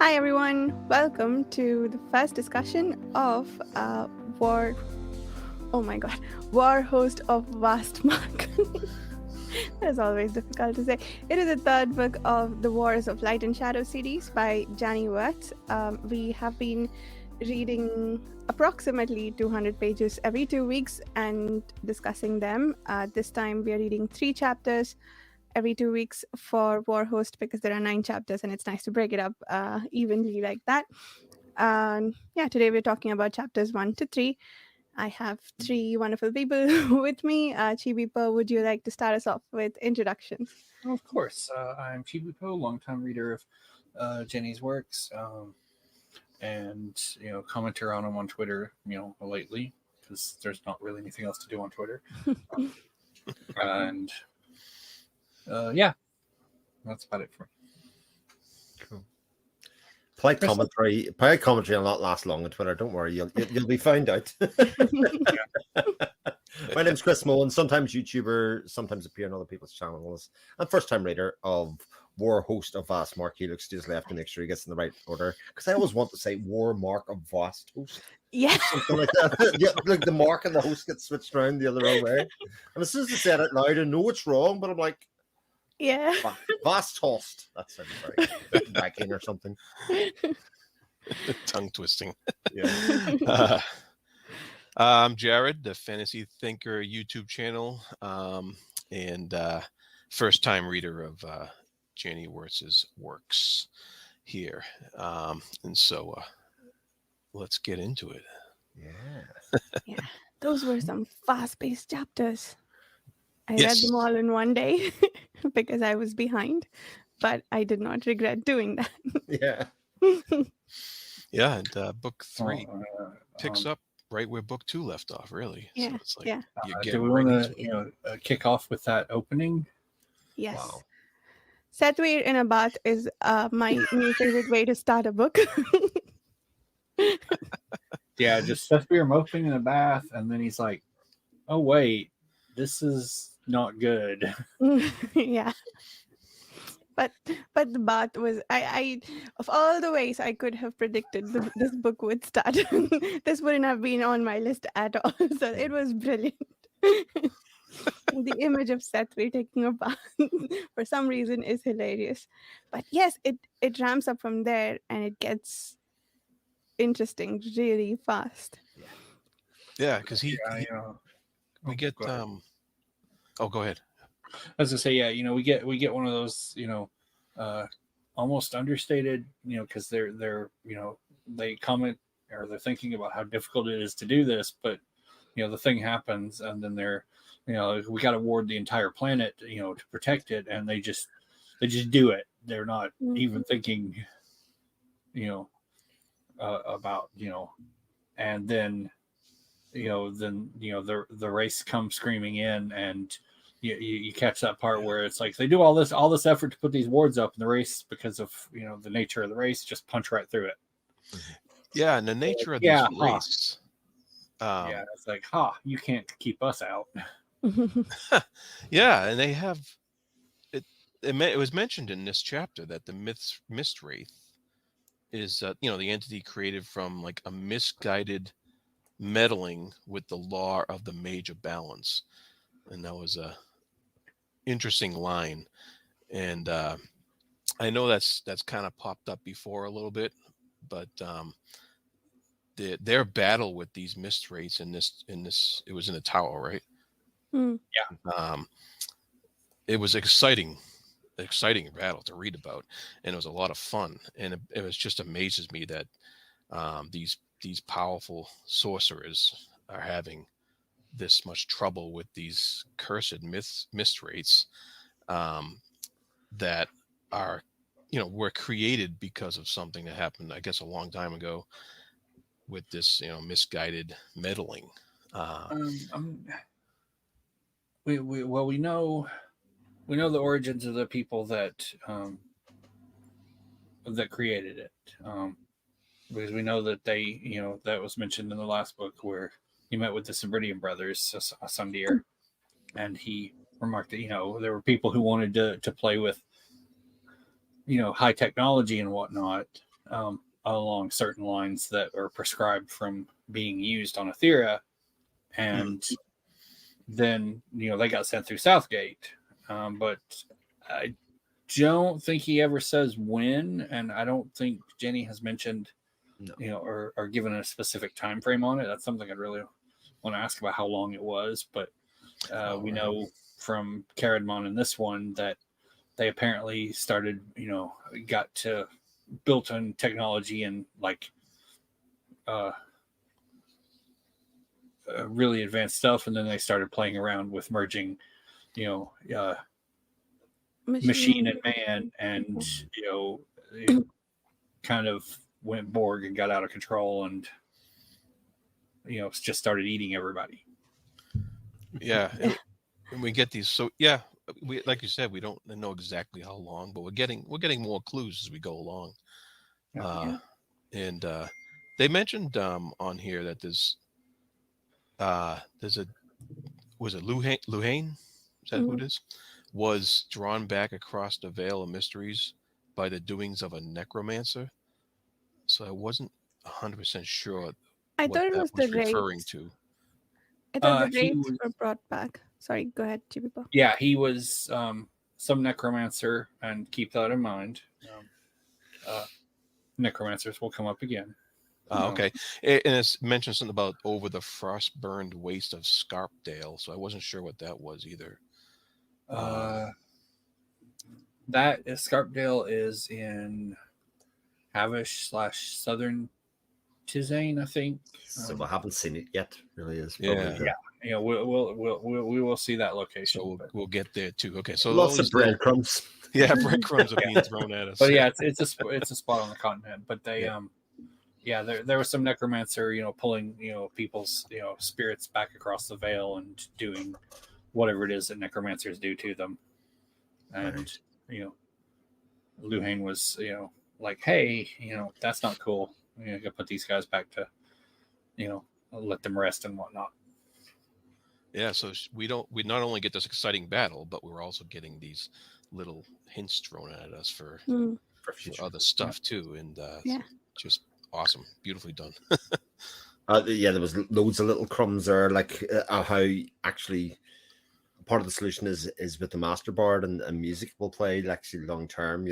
Hi everyone, welcome to the first discussion of War. Oh my God, Warhost of Vastmark. That is always difficult to say. It is the third book of the Wars of Light and Shadow series by Janny Wurts. We have been reading approximately 200 pages every 2 weeks and discussing them. This time we are reading 3 chapters every 2 weeks for Warhost because there are 9 chapters and it's nice to break it up evenly like that. Today we're talking about chapters 1 to 3. I have 3 wonderful people with me. Chibipo, would you like to start us off with introductions? Oh, of course. I'm Chibuko, longtime reader of Jenny's works, and commenter on them on Twitter. Lately because there's not really anything else to do on Twitter, and that's about it for me. Cool. Polite commentary will not last long on Twitter. Don't worry, you'll be found out. My name's Chris Mullen, sometimes YouTuber, sometimes appear on other people's channels. I'm first-time reader of Warhost of Vastmark. He looks to his left to make sure he gets in the right order, because I always want to say War Mark of Vasthost. Yeah, something like that. Yeah, like the mark and the host gets switched around the other way. And as soon as I said it loud, I know it's wrong, but I'm like, yeah, Vasthost. That sounds very Viking or something. Tongue twisting. Yeah. I'm Jared, the Fantasy Thinker YouTube channel, and first time reader of Janny Wurts' works here. And so let's get into it. Yeah. Those were some fast-paced chapters. I Yes. read them all in one day because I was behind, but I did not regret doing that. Yeah. Yeah, and book 3 picks up right where book 2 left off, really. Yeah, So it's like yeah. Do we want to kick off with that opening? Yes. Wow. Satwir in a bath is my new favorite way to start a book. Yeah, just Sethbeer moping in a bath, and then he's like, "Oh wait, this is not good." Yeah. But the bath was I of all the ways I could have predicted this book would start. This wouldn't have been on my list at all. So it was brilliant. The image of Satwir taking a bath for some reason is hilarious. But yes, it ramps up from there and it gets interesting really fast. Yeah, because we get Go go ahead. As I say, we get one of those, almost understated, because they're they comment or they're thinking about how difficult it is to do this, but the thing happens, and then they're, we got to ward the entire planet, to protect it, and they just do it. They're not even thinking, about, and then, the race comes screaming in, and you catch that part where it's like they do all this effort to put these wards up, and the race, because of the nature of the race, just punch right through it. Yeah, and the nature of this race. It's like, you can't keep us out. Yeah, and they have it. It was mentioned in this chapter that the mist wraith is the entity created from like a misguided meddling with the law of the mage of balance, and that was a interesting line. And I know that's kind of popped up before a little bit, but their battle with these mist wraiths in this it was in the tower, right? Yeah. It was exciting battle to read about, and it was a lot of fun, and it was just amazes me that these powerful sorcerers are having this much trouble with these cursed mist wraiths that are were created because of something that happened, I guess, a long time ago with this misguided meddling. We know the origins of the people that created it, because we know that they, that was mentioned in the last book where he met with the Sabridian brothers, Sundir, and he remarked that there were people who wanted to play with high technology and whatnot, along certain lines that are prescribed from being used on Ethera, and then they got sent through Southgate. But I don't think he ever says when, and I don't think Jenny has mentioned, or given a specific time frame on it. That's something I'd really want to ask about how long it was. But we know from Caradmon in this one that they apparently started, got to built-in technology and really advanced stuff, and then they started playing around with merging, machine and man, and kind of went Borg and got out of control, and just started eating everybody. Yeah, and we get these. So we, like you said, we don't know exactly how long, but we're getting more clues as we go along. And they mentioned on here that there's a, was it Luhane? Is that who it is? Was drawn back across the Veil of Mysteries by the doings of a necromancer. So I wasn't 100% sure. I thought it was the referring raids. to. I thought the raids were brought back. Sorry, go ahead, Chibipo. Yeah, he was some necromancer, and keep that in mind. Necromancers will come up again. Okay. And it's mentioned something about over the frost-burned waste of Scarpdale, so I wasn't sure what that was either. That is Scarpdale is in Havish/Southern Tizane, I think. So I haven't seen it yet. Really is. Yeah. We will see that location. So we'll get there too. Okay. So lots of breadcrumbs. Yeah, breadcrumbs are being thrown at us. But yeah, it's a spot on the continent. But they there was some necromancer, pulling people's spirits back across the veil and doing whatever it is that necromancers do to them. And Luhane was like, hey, that's not cool. You gotta put these guys back to let them rest and whatnot. Yeah, so we not only get this exciting battle, but we're also getting these little hints thrown at us for other stuff too, and just awesome, beautifully done. There was loads of little crumbs there, like how actually part of the solution is with the master bard and music will play actually long term,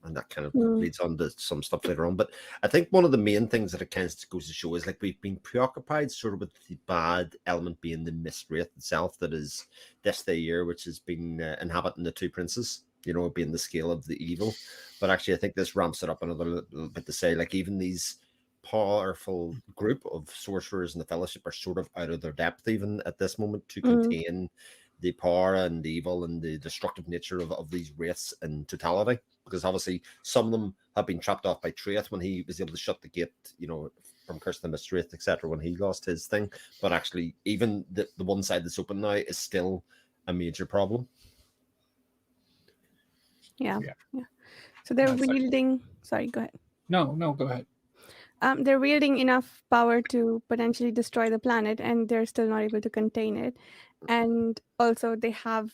and that kind of leads on to some stuff later on. But I think one of the main things that it kind of goes to show is like we've been preoccupied sort of with the bad element being the mist wraith itself, that is this day year, which has been inhabiting the two princes, being the scale of the evil. But actually I think this ramps it up another little bit to say, like, even these powerful group of sorcerers in the fellowship are sort of out of their depth even at this moment to contain the power and the evil and the destructive nature of these wraiths in totality, because obviously some of them have been trapped off by Traith when he was able to shut the gate, from Curse the Mist Wraith, etc., when he lost his thing. But actually even the one side that's open now is still a major problem. Yeah. So they're wielding sorry, go ahead. No, go ahead. They're wielding enough power to potentially destroy the planet, and they're still not able to contain it. And also they have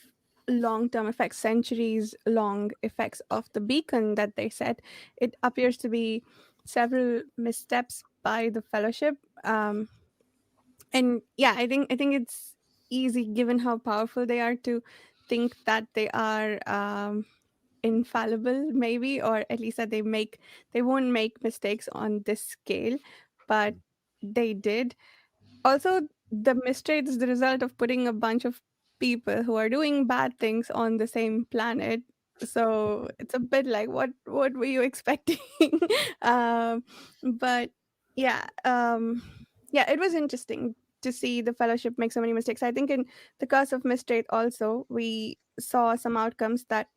long-term effects, centuries-long effects of the beacon that they set. It appears to be several missteps by the Fellowship. And I think it's easy, given how powerful they are, to think that they are infallible, maybe, or at least that they won't make mistakes on this scale, but they did. Also, the mistake is the result of putting a bunch of people who are doing bad things on the same planet. So it's a bit like, what were you expecting? But it was interesting to see the Fellowship make so many mistakes. I think in the Curse of Mistwraith also, we saw some outcomes that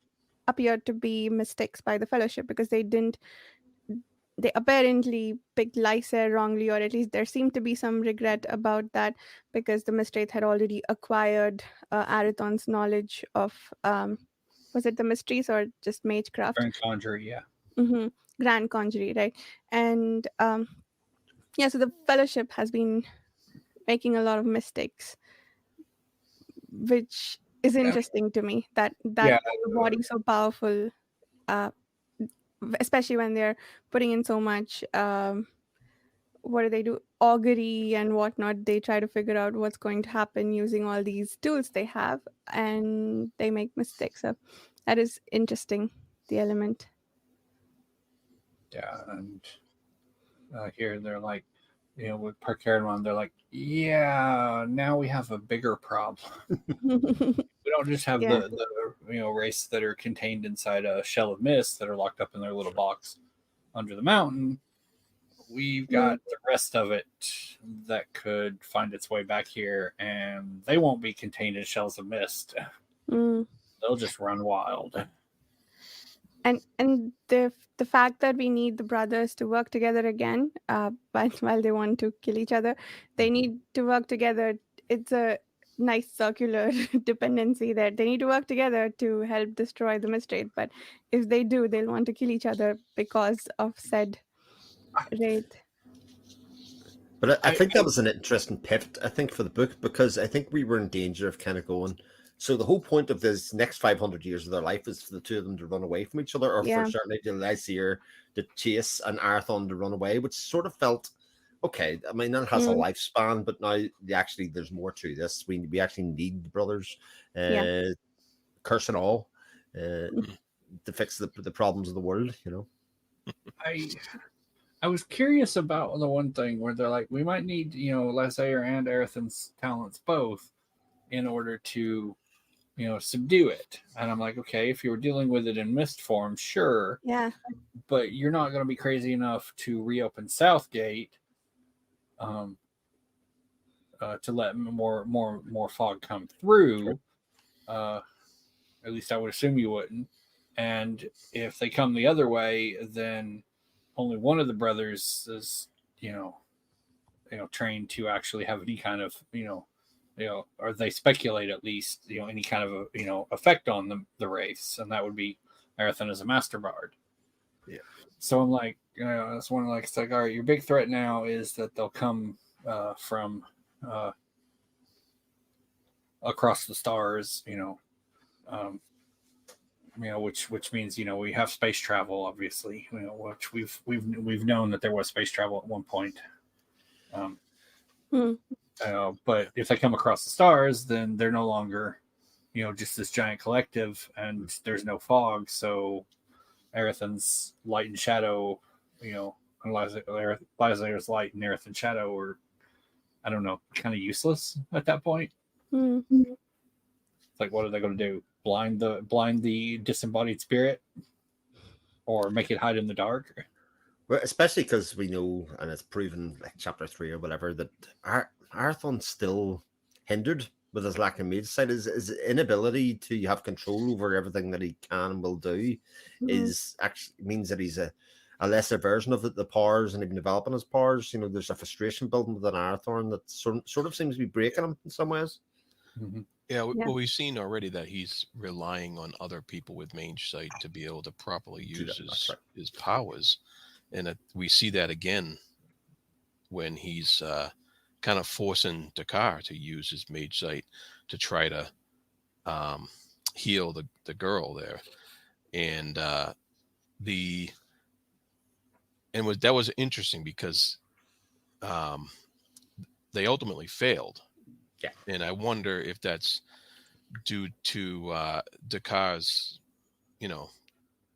appeared to be mistakes by the Fellowship, because they apparently picked Lysair wrongly, or at least there seemed to be some regret about that, because the Mistwraith had already acquired Arathon's knowledge of was it the mysteries or just magecraft? Grand Conjurer, yeah. Grand Conjurer, right? And so the Fellowship has been making a lot of mistakes, which is interesting to me, that the body so powerful especially when they're putting in so much. What do they do? Augury and whatnot. They try to figure out what's going to happen using all these tools they have, and they make mistakes. So that is interesting. The element. Yeah, and here they're like, with Parkaradon, they're like, yeah, now we have a bigger problem. We don't just have Yeah. the race that are contained inside a shell of mist that are locked up in their little box under the mountain. We've got the rest of it that could find its way back here, and they won't be contained in shells of mist. Mm. They'll just run wild. And the fact that we need the brothers to work together again, but while they want to kill each other, they need to work together. It's a nice circular dependency that they need to work together to help destroy the Mistwraith. But if they do, they'll want to kill each other because of said wraith. But I think that was an interesting pivot, I think, for the book, because I think we were in danger of kind of going. So the whole point of this next 500 years of their life is for the two of them to run away from each other, or Yeah. for certainly the Lysair to chase and Arathon to run away, which sort of felt okay. I mean, that has a lifespan, but now actually there's more to this. We actually need the brothers, curse and all, to fix the problems of the world. I was curious about the one thing where they're like, we might need, Lysair and Arathon's talents both in order to, subdue it. And I'm like, okay, if you were dealing with it in mist form, sure. Yeah. But you're not going to be crazy enough to reopen Southgate to let more fog come through. At least I would assume you wouldn't. And if they come the other way, then only one of the brothers is, trained to actually have any kind of, or they speculate at least, any kind of effect on the race, and that would be Arathon as a master bard. Yeah. So I'm like, that's one like it's like, all right, your big threat now is that they'll come from across the stars, which means we have space travel, obviously, which we've known that there was space travel at one point. But if they come across the stars, then they're no longer, just this giant collective, and there's no fog. So Arathon's light and shadow, Lysair's light and Arathon's shadow are, I don't know, kind of useless at that point. It's like, what are they going to do? Blind the disembodied spirit, or make it hide in the dark? Well, especially because we know, and it's proven, like chapter 3 or whatever, that Arathon's still hindered with his lack of mage sight. His inability to have control over everything that he can and will do is actually means that he's a lesser version of the powers, and even developing his powers. There's a frustration building within Arathon that sort of seems to be breaking him in some ways. Mm-hmm. Yeah, well, we've seen already that he's relying on other people with mage sight to be able to properly use his powers. And we see that again when he's kind of forcing Dakar to use his mage sight to try to heal the girl there. And that was interesting because they ultimately failed. Yeah. And I wonder if that's due to Dakar's,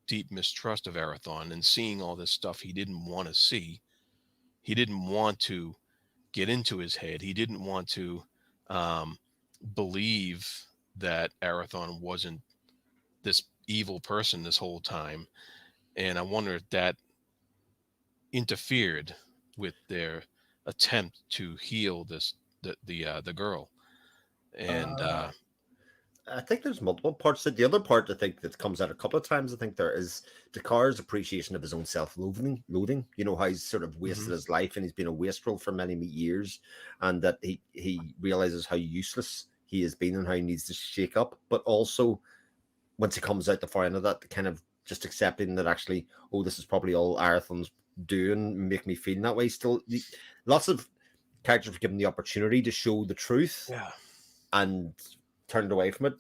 deep mistrust of Arathon and seeing all this stuff he didn't want to see. He didn't want to get into his head. He didn't want to believe that Arathon wasn't this evil person this whole time. And I wonder if that interfered with their attempt to heal the girl. And I think there's multiple parts. The other part I think that comes out a couple of times, I think there is Dakar's appreciation of his own self-loathing. How he's sort of wasted his life and he's been a wastrel for many years, and that he realizes how useless he has been and how he needs to shake up. But also, once he comes out the far end of that, kind of just accepting that actually, this is probably all Arathon's doing, make me feel that way. Still, lots of characters were given the opportunity to show the truth, and turned away from it.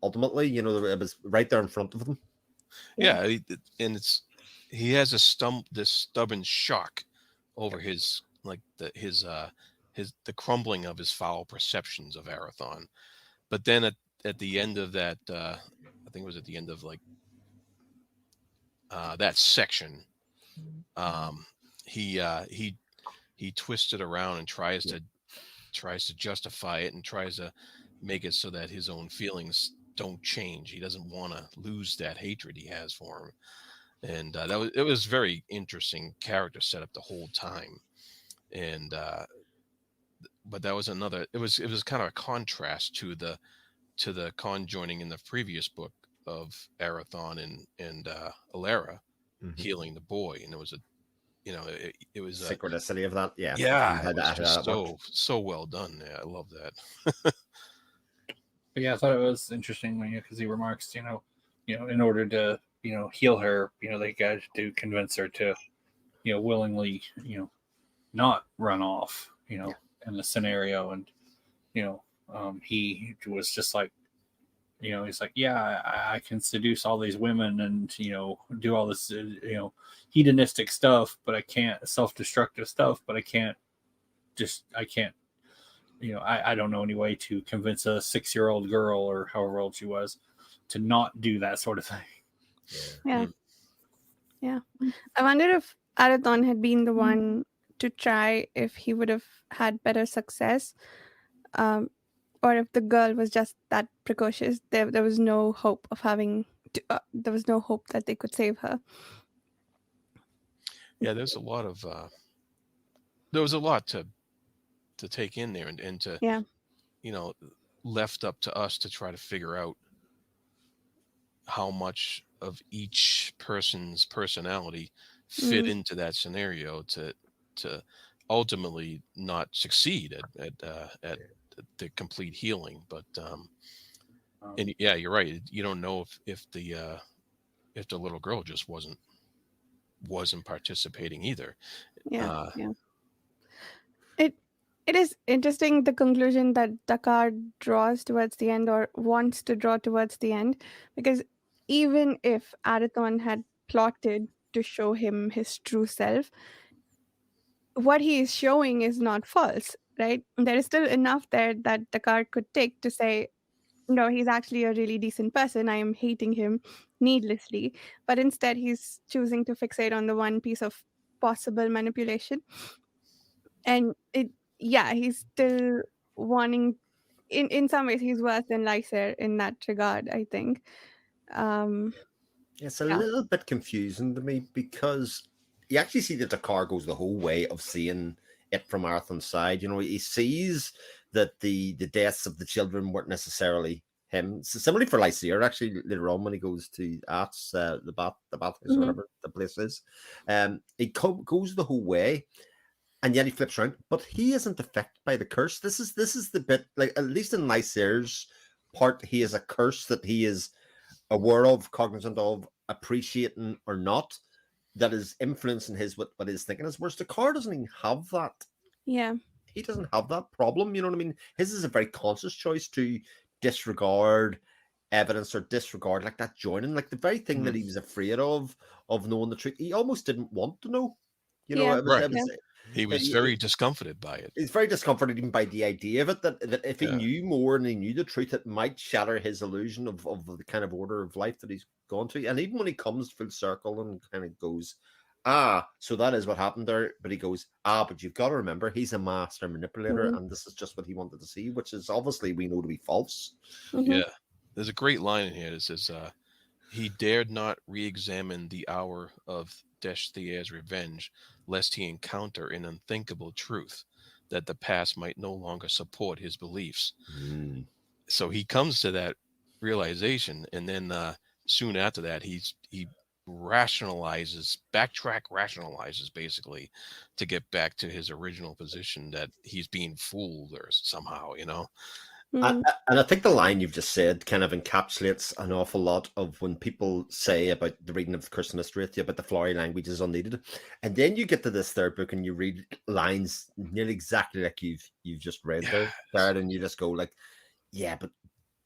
Ultimately, it was right there in front of them. Yeah, and he has this stubborn shock over his the crumbling of his foul perceptions of Arathon. But then at the end of that, I think it was at the end of like that section, he twists it around and tries to justify it and tries to make it so that his own feelings don't change. He doesn't want to lose that hatred he has for him. And it was very interesting character setup the whole time. And but that was another. It was kind of a contrast to the conjoining in the previous book of Arathon and Alara healing the boy, and it was it was synchronicity of that. Yeah, it was just so well done. Yeah, I love that. But yeah, I thought it was interesting because he remarks, in order to heal her, they got to convince her to willingly not run off in the scenario. And he was just like, he's like, yeah, I can seduce all these women and do all this hedonistic stuff, but I can't, self-destructive stuff, but I can't I don't know any way to convince a 6-year-old girl or however old she was to not do that sort of thing. Yeah. I wonder if Arathon had been the one to try, if he would have had better success, or if the girl was just that precocious. There was no hope of there was no hope that they could save her. Yeah, there was a lot to take in there and to left up to us to try to figure out how much of each person's personality fit into that scenario to ultimately not succeed at the complete healing. But and yeah, you're right. You don't know if the little girl just wasn't participating either. Yeah. It is interesting, the conclusion that Dakar draws towards the end, or wants to draw towards the end, because even if Arathon had plotted to show him his true self, what he is showing is not false, right? There is still enough there that Dakar could take to say, no, he's actually a really decent person. I am hating him needlessly. But instead, he's choosing to fixate on the one piece of possible manipulation. And he's still wanting, in some ways, he's worse than Lysair in that regard, I think. It's a little bit confusing to me, because you actually see that Dakar goes the whole way of seeing it from Arathon's side. He sees that the deaths of the children weren't necessarily him. So similarly for Lysair, actually, later on when he goes to Ats, the bathhouse or whatever the place is, he goes the whole way. And yet he flips around, but he isn't affected by the curse. This is the bit, like, at least in Lysair's part, he is a curse that he is aware of, cognizant of, appreciating or not, that is influencing what his thinking is. Whereas Dakar doesn't even have that. Yeah. He doesn't have that problem. You know what I mean? His is a very conscious choice to disregard evidence or disregard like that joining, like the very thing that he was afraid of knowing the truth. He almost didn't want to know. He was very discomforted by it. He's very discomforted even by the idea of it, that if he knew more and he knew the truth, it might shatter his illusion of the kind of order of life that he's gone to. And even when he comes full circle and kind of goes, so that is what happened there. But he goes, but you've got to remember, he's a master manipulator, and this is just what he wanted to see, which is obviously we know to be false. Yeah. There's a great line in here that says, he dared not re-examine the hour of Deshthier's revenge, lest he encounter an unthinkable truth that the past might no longer support his beliefs. So he comes to that realization, and then soon after that, he rationalizes basically to get back to his original position that he's being fooled or somehow, And I think the line you've just said kind of encapsulates an awful lot of when people say about the reading of Curse and Mystery, about the flowery language is unneeded. And then you get to this third book and you read lines nearly exactly like you've just read there, Darren, and you just go like, yeah, but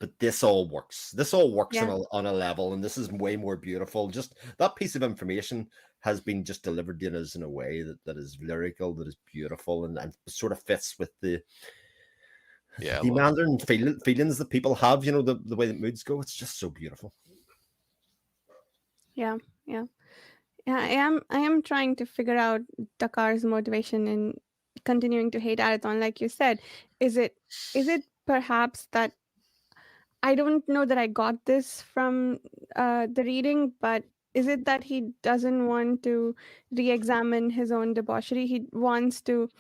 but this all works. This all works Yeah. on a level, and this is way more beautiful. Just that piece of information has been just delivered to us in a way that is lyrical, that is beautiful, and sort of fits with the Mandarin feelings that people have. You know, the way that moods go. It's just so beautiful. Yeah. I am trying to figure out Dakar's motivation in continuing to hate Arathon. Like you said, is it perhaps that I don't know that I got this from the reading, but is it that he doesn't want to re-examine his own debauchery? He wants to.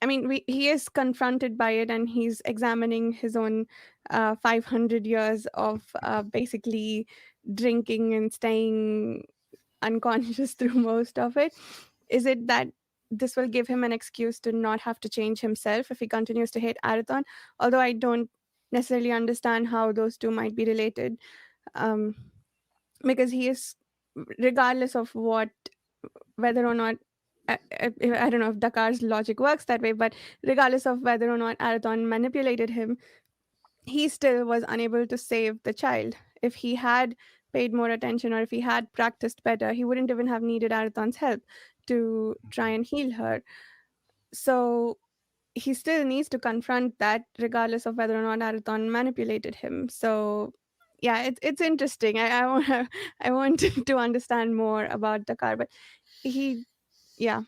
I mean, he is confronted by it, and he's examining his own 500 years of basically drinking and staying unconscious through most of it. Is it that this will give him an excuse to not have to change himself if he continues to hate Arathon? Although I don't necessarily understand how those two might be related, because he is, regardless of whether or not I don't know if Dakar's logic works that way, but regardless of whether or not Arathon manipulated him, he still was unable to save the child. If he had paid more attention, or if he had practiced better, he wouldn't even have needed Arathon's help to try and heal her. So he still needs to confront that, regardless of whether or not Arathon manipulated him. So yeah, it's interesting. I want I want to understand more about Dakar, but he, yeah.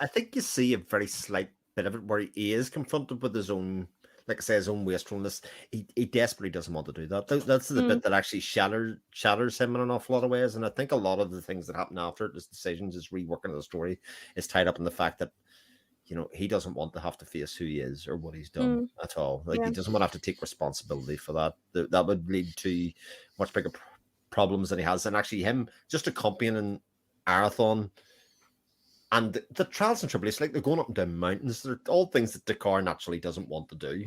I think you see a very slight bit of it where he is confronted with his own, like I say, his own wastefulness. He desperately doesn't want to do that. That's the bit that actually shatters him in an awful lot of ways. And I think a lot of the things that happen after it, his decisions, his reworking of the story, is tied up in the fact that, you know, he doesn't want to have to face who he is or what he's done at all. Like, he doesn't want to have to take responsibility for that. That would lead to much bigger problems than he has. And actually, him just accompanying Arathon and the trials and tribulations, like they're going up and down mountains, they're all things that Dakar naturally doesn't want to do.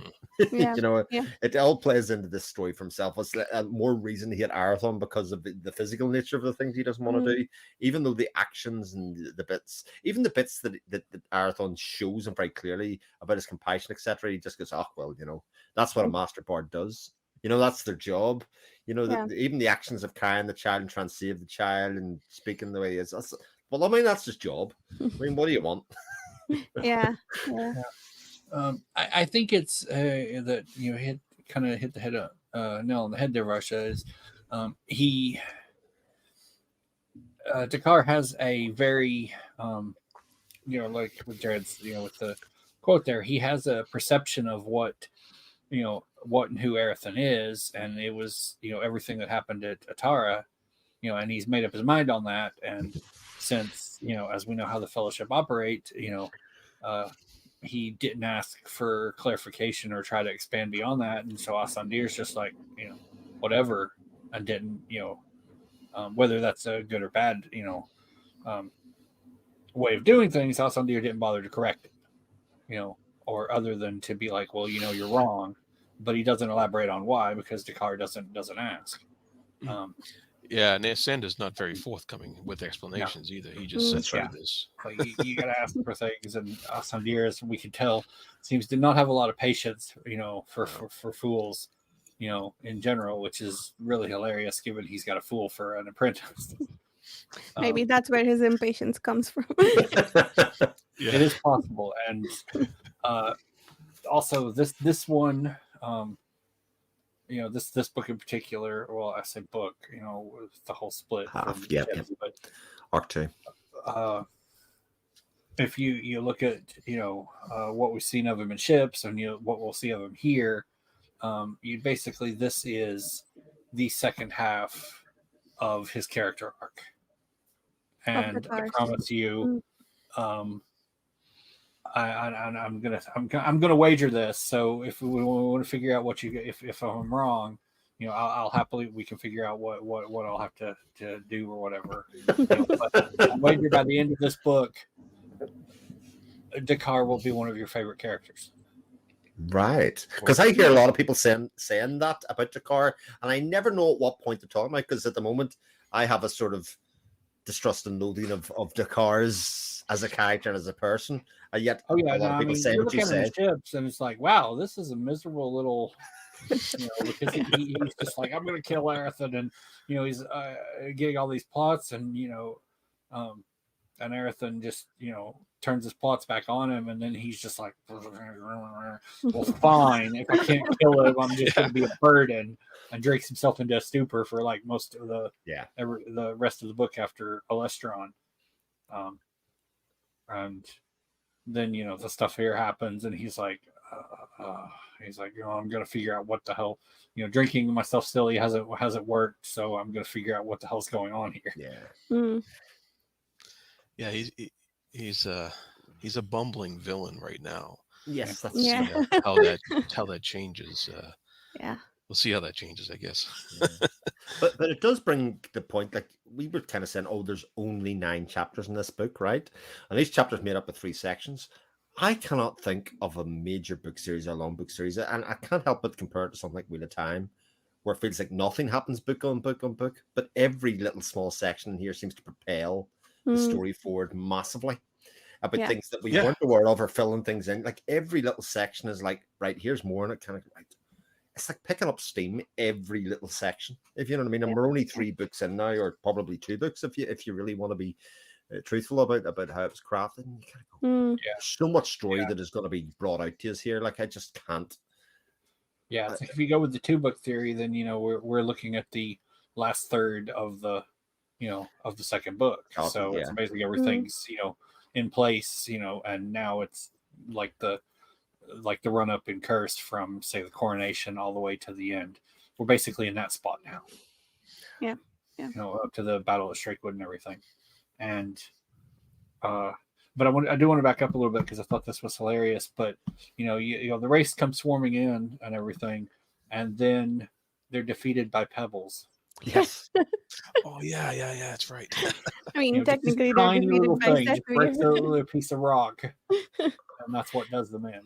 Yeah. You know, it all plays into this story for himself. It's more reason to hate Arathon because of the physical nature of the things he doesn't want to do, even though the actions and the bits, even the bits that Arathon shows him very clearly about his compassion, etc., he just goes, oh, well, you know, that's what a master bard does. You know, that's their job. You know, even the actions of carrying the child and trying to save the child and speaking the way he is. Well, I mean, that's his job. I mean, what do you want? Yeah. I think it's that, you know, hit the head nail on the head there, Russia, is Dakar has a very you know, like with Jared's, you know, with the quote there, he has a perception of what, you know, what and who Arathon is, and it was, you know, everything that happened at Atara, you know, and he's made up his mind on that. And since, you know, as we know how the Fellowship operate, you know, he didn't ask for clarification or try to expand beyond that, and so Asandir's just like, you know, whatever, and didn't, you know, whether that's a good or bad, you know, way of doing things, Asandir didn't bother to correct it, you know, or other than to be like, well, you know, you're wrong, but he doesn't elaborate on why, because Dakar doesn't ask. Yeah, and Sanda's not very forthcoming with explanations either. He just says, "Do this." Like, you got to ask for things, and Asandir, as we can tell, seems to not have a lot of patience, you know, for fools, you know, in general, which is really hilarious, given he's got a fool for an apprentice. Maybe that's where his impatience comes from. It is possible, and also this one. You know, this book in particular, well, I say book, you know, with the whole split. Half, but Arc 2. If you look at, you know, what we've seen of him in ships, and, you know, what we'll see of him here, you basically, this is the second half of his character arc. And I promise you, I'm gonna wager this. So if we want to figure out what if I'm wrong, you know, I'll happily, we can figure out what I'll have to do or whatever. You know, but I wager by the end of this book, Dakar will be one of your favorite characters. Right, because I hear a lot of people saying that about Dakar, and I never know at what point they're talking about. Because at the moment, I have a sort of distrust and loathing of Dakars as a character and as a person. And yet, Oh yeah, a lot of people say you what look you at him in said. ships, and it's like, wow, this is a miserable little, because he's just like, I'm going to kill Aerithon, and he's getting all these plots, and and Aerithon just turns his plots back on him, and then he's just like, well, fine, if I can't kill him, I'm just going to be a burden, and drakes himself into a stupor for like most of the rest of the book after Alestron, and then the stuff here happens, and he's like, I'm gonna figure out what the hell, drinking myself silly hasn't worked, so I'm gonna figure out what the hell's going on here. Yeah, he's a bumbling villain right now. Yes, that's how that changes. We'll see how that changes, I guess. But it does bring the point, like we were kind of saying, there's only 9 chapters in this book, right? And each chapter is made up of 3 sections. I cannot think of a major book series or long book series, and I can't help but compare it to something like Wheel of Time, where it feels like nothing happens book on book on book, but every little small section here seems to propel the story forward massively about things that we weren't aware of, or filling things in. Like every little section is like, right, here's more, and it kind of like, it's like picking up steam every little section, if you know what I mean. And we're only 3 books in now, or probably 2 books if you really want to be truthful about how it was crafted. And you kind of go, there's so much story that is going to be brought out to us here. Like I just can't. Yeah, if you go with the 2-book theory, then we're looking at the last third of the of the second book. So it's basically everything's in place, and now it's like the run up in Cursed from say the coronation all the way to the end. We're basically in that spot now. Yeah. Up to the Battle of Strakewood and everything. And but I do want to back up a little bit because I thought this was hilarious. But the race comes swarming in and everything, and then they're defeated by pebbles. Yes. Oh yeah, that's right. I mean, technically, they're defeated little by thing just breaks a little piece of rock, and that's what does them in.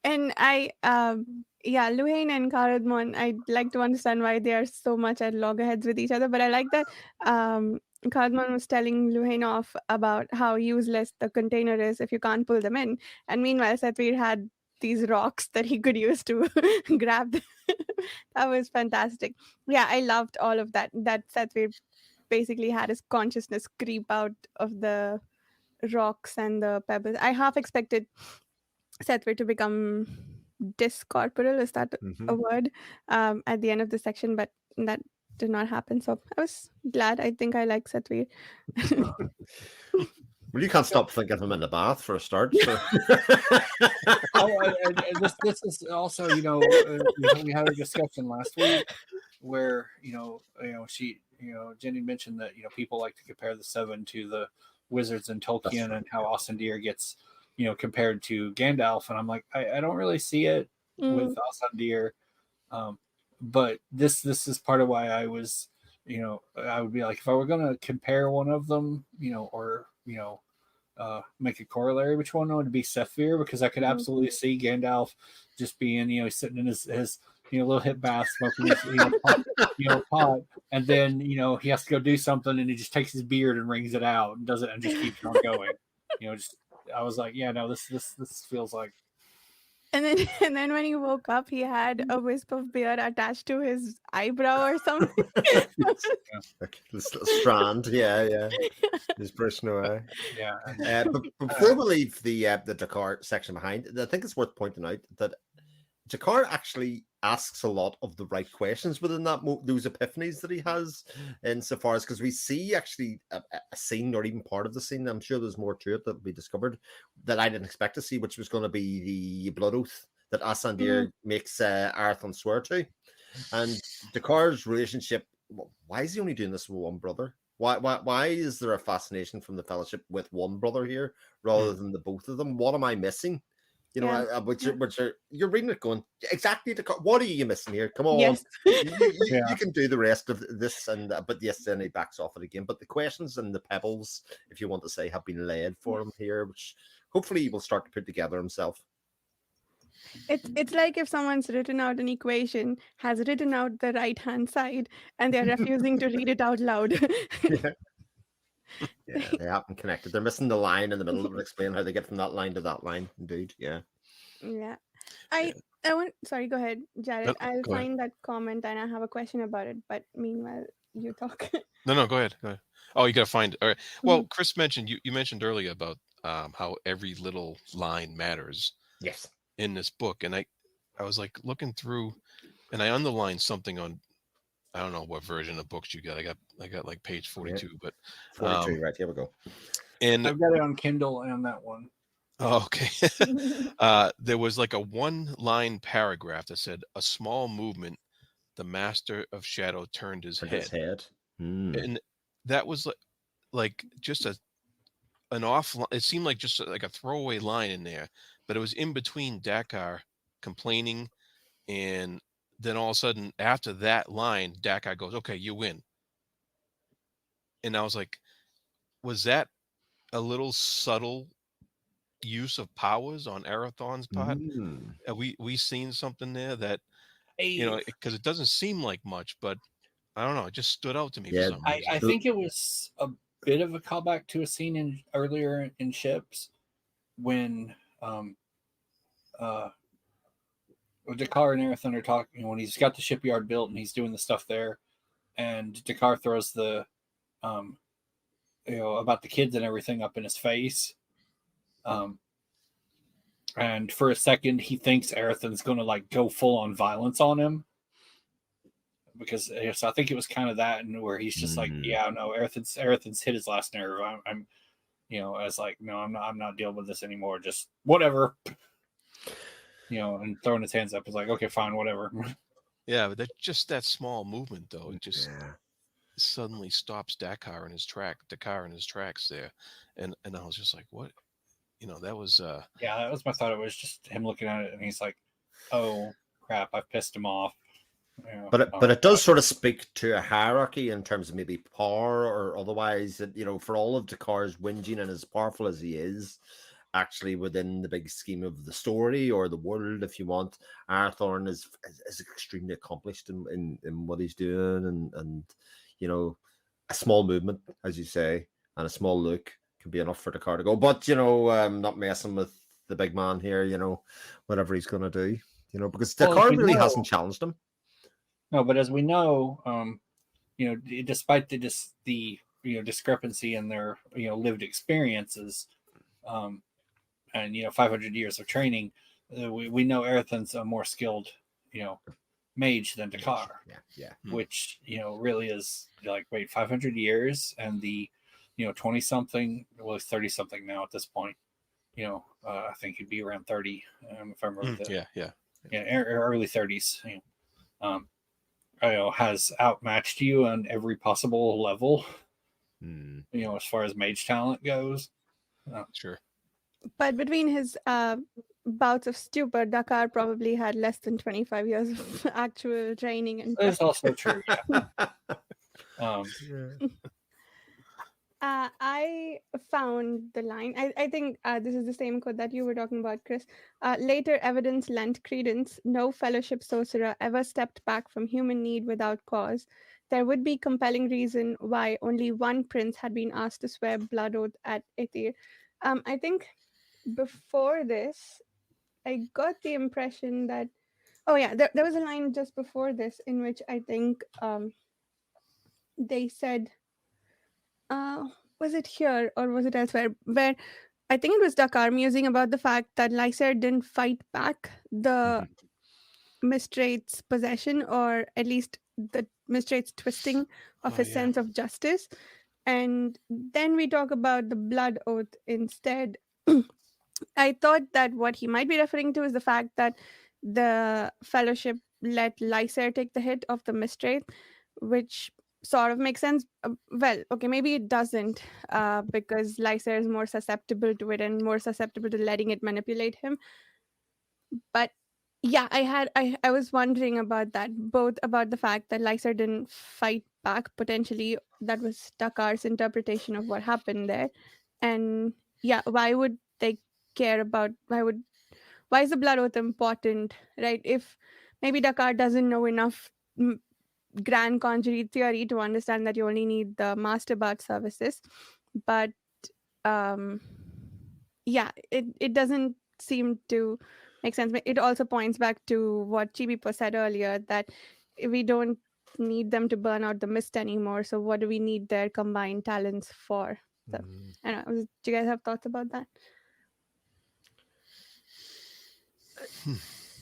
And Luhain and Karadmon, I'd like to understand why they are so much at loggerheads with each other. But I like that Karadmon was telling Luhain off about how useless the container is if you can't pull them in. And meanwhile, Satvir had these rocks that he could use to grab them. That was fantastic. Yeah, I loved all of that. That Satvir basically had his consciousness creep out of the rocks and the pebbles. I half expected Satvir to become discorporeal, is that a word, at the end of the section, but that did not happen. So I was glad. I think I like Satvir. Well, you can't stop thinking of him in the bath for a start. So. This is also, we had a discussion last week where, Jenny mentioned that, people like to compare the 7 to the wizards in Tolkien, and how Assandir gets, compared to Gandalf. And I'm like, I don't really see it with Assandir. But this is part of why I was, I would be like, if I were going to compare one of them, or make a corollary, which one would be Saphir, because I could absolutely see Gandalf just being, he's sitting in his little hip bath, smoking his pot, and then he has to go do something, and he just takes his beard and wrings it out and does it and just keeps on going. I was like, yeah, no, this feels like. And then when he woke up, he had a wisp of beard attached to his eyebrow or something. Okay, this little strand, yeah. His brushing away. Yeah. But before we leave the Dakar section behind, I think it's worth pointing out that Jakar actually asks a lot of the right questions within those epiphanies that he has, insofar as, because we see actually a scene, or even part of the scene, I'm sure there's more to it that will be discovered, that I didn't expect to see, which was going to be the blood oath that Assandir makes Arathon swear to. And Dakar's relationship, why is he only doing this with one brother? Why is there a fascination from the Fellowship with one brother here rather than the both of them? What am I missing? Which are, you're reading it going, exactly, what are you missing here? Come on. Yes. You can do the rest of this, but yes, then he backs off it again. But the questions and the pebbles, if you want to say, have been laid for him here, which hopefully he will start to put together himself. It's like if someone's written out an equation, has written out the right hand side, and they're refusing to read it out loud. Yeah, they haven't connected. They're missing the line in the middle that would explain how they get from that line to that line. Indeed, yeah. Yeah. I want. Sorry, go ahead, Jared. I'll go ahead. find that comment and I have a question about it. But meanwhile, you talk. No, go ahead. Go ahead. Oh, you got to find it. All right. Well, Chris mentioned you mentioned earlier about how every little line matters Yes. in this book, and I was like looking through, and I underlined something on. I don't know what version of books you got. I got like page 42, but 42. Right, here we go. And I've got it on Kindle and that one. Oh, okay. There was like a 1-line paragraph that said, "A small movement, the master of shadow turned his head." And that was like just an off. It seemed like just like a throwaway line in there, but it was in between Dakar complaining, and then all of a sudden after that line, Dakar goes, "Okay, you win." And I was like, was that a little subtle use of powers on Arathorn's part? Have we seen something there that, because it doesn't seem like much, but I don't know, it just stood out to me for some reason. I think it was a bit of a callback to a scene earlier in Ships when Dakar and Arathorn are talking, when he's got the shipyard built and he's doing the stuff there, and Dakar throws the about the kids and everything up in his face. And for a second, he thinks Arathorn's going to like go full on violence on him, because so I think it was kind of that, and where he's just like, yeah, no, Arathorn's hit his last nerve. I'm I was like, no, I'm not dealing with this anymore. Just whatever, and throwing his hands up is like, okay, fine, whatever. Yeah, but that small movement though, it just suddenly stops Dakar in his tracks there, and I was just like, what? That was that was my thought. It was just him looking at it and he's like, oh crap, I've pissed him off. But it does sort of speak to a hierarchy in terms of maybe power or otherwise, that for all of Dakar's whinging and as powerful as he is, actually within the big scheme of the story or the world, if you want, Arathorn is extremely accomplished in what he's doing, and a small movement, as you say, and a small look can be enough for Dakar to go. But not messing with the big man here, whatever he's going to do, because Dakar really hasn't challenged him. No, but as we know, despite the discrepancy in their lived experiences, and 500 years of training, we know Arathorn's a more skilled mage than Dakar. Yeah. Which really is like, wait, 500 years, and the 20 something, well, he's 30 something now at this point. I think he'd be around 30 if I remember. Early 30s. Has outmatched you on every possible level. As far as mage talent goes. Sure. But between his bouts of stupor, Dakar probably had less than 25 years of actual training. And that's also true. I found the line. I think this is the same quote that you were talking about, Chris. Later evidence lent credence. No fellowship sorcerer ever stepped back from human need without cause. There would be compelling reason why only one prince had been asked to swear blood oath at Aether. I think before this, I got the impression that, there was a line just before this in which I think they said, was it here or was it elsewhere, where I think it was Dakar musing about the fact that Lysair didn't fight back the Mistrate's possession, or at least the Mistrate's twisting of his sense of justice. And then we talk about the blood oath instead. I thought that what he might be referring to is the fact that the fellowship let Lysair take the hit of the Mistrate, which sort of makes sense. Well, okay, maybe it doesn't, because Lysair is more susceptible to it and more susceptible to letting it manipulate him. But yeah, I was wondering about that, both about the fact that Lysair didn't fight back, potentially that was Dakar's interpretation of what happened there, and why would they care about why is the blood oath important, right? If maybe Dakar doesn't know enough grand conjurer theory to understand that you only need the master bard services, but yeah, it doesn't seem to make sense. But it also points back to what Chibipo said earlier, that we don't need them to burn out the mist anymore. So what do we need their combined talents for? So I don't know. Do you guys have thoughts about that?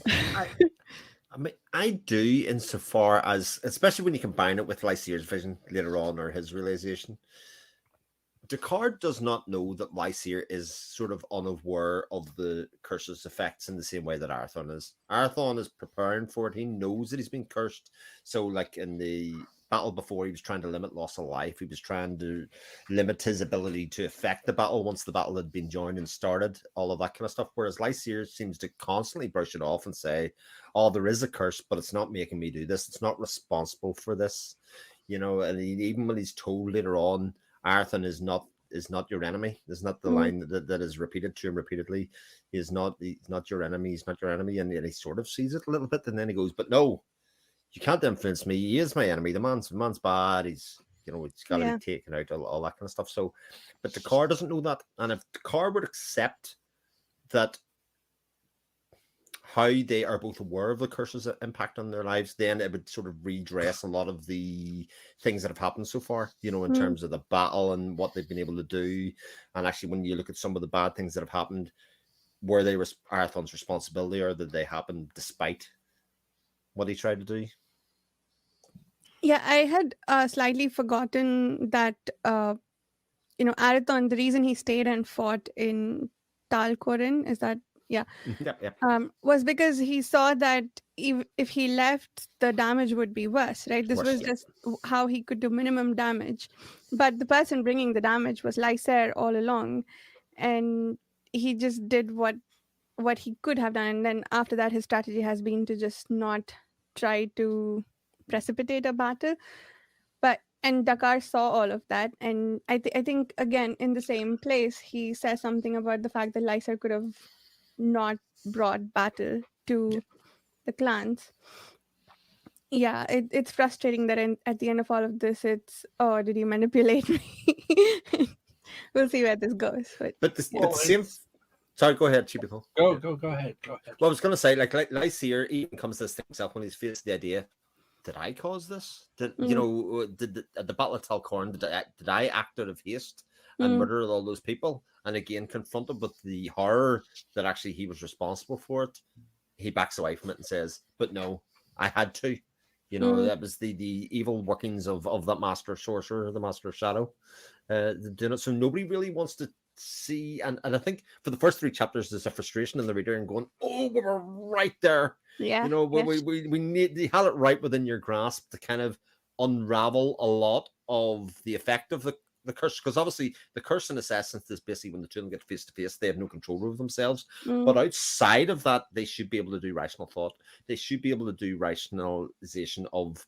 I mean, I do, insofar as, especially when you combine it with Lysair's vision later on, or his realization. Descartes does not know that Lysair is sort of unaware of the curse's effects in the same way that Arathon is. Arathon is preparing for it. He knows that he's been cursed. So, like in the battle before, he was trying to limit loss of life. He was trying to limit his ability to affect the battle once the battle had been joined and started, all of that kind of stuff. Whereas Lysair seems to constantly brush it off and say, oh, there is a curse, but it's not making me do this. It's not responsible for this. You know, and even when he's told later on, Arathon is not your enemy. There's not the line that is repeated to him repeatedly. He's not your enemy. He's not your enemy, and he sort of sees it a little bit, and then he goes, "But no, you can't influence me. He is my enemy. The man's bad. He's he's got to be taken out, all that kind of stuff." So, but Descartes doesn't know that, and if Descartes would accept that how they are both aware of the curse's impact on their lives, then it would sort of redress a lot of the things that have happened so far, in terms of the battle and what they've been able to do. And actually, when you look at some of the bad things that have happened, were they Arathon's responsibility, or did they happen despite what he tried to do? Yeah, I had slightly forgotten that, Arathon, the reason he stayed and fought in Talcorin is that, was because he saw that if he left, the damage would be worse, right? This was just how he could do minimum damage. But the person bringing the damage was Lysair all along. And he just did what he could have done. And then after that, his strategy has been to just not try to precipitate a battle. And Dakar saw all of that, and I think again in the same place he says something about the fact that Lysair could have not brought battle to the clans. Yeah, it's frustrating that at the end of all of this, it's, oh, did you manipulate me? We'll see where this goes. But the same. Sorry, go ahead, Chibipo. Go ahead. Well, I was going to say, like Lysair even comes to this himself when he's faced the idea. Did I cause this? Did at the Battle of Talcorn, did I act out of haste and murder all those people? And again, confronted with the horror that actually he was responsible for it, he backs away from it and says, "But no, I had to." That was the evil workings of that master sorcerer, the master of shadow, doing it. So nobody really wants to see, and I think for the first 3 chapters, there's a frustration in the reader and going, "Oh, we were right there." Yeah, we need, you had it right within your grasp to kind of unravel a lot of the effect of the curse, because obviously the curse in its essence is basically when the two of them get face to face, they have no control over themselves. But outside of that, they should be able to do rational thought. They should be able to do rationalization of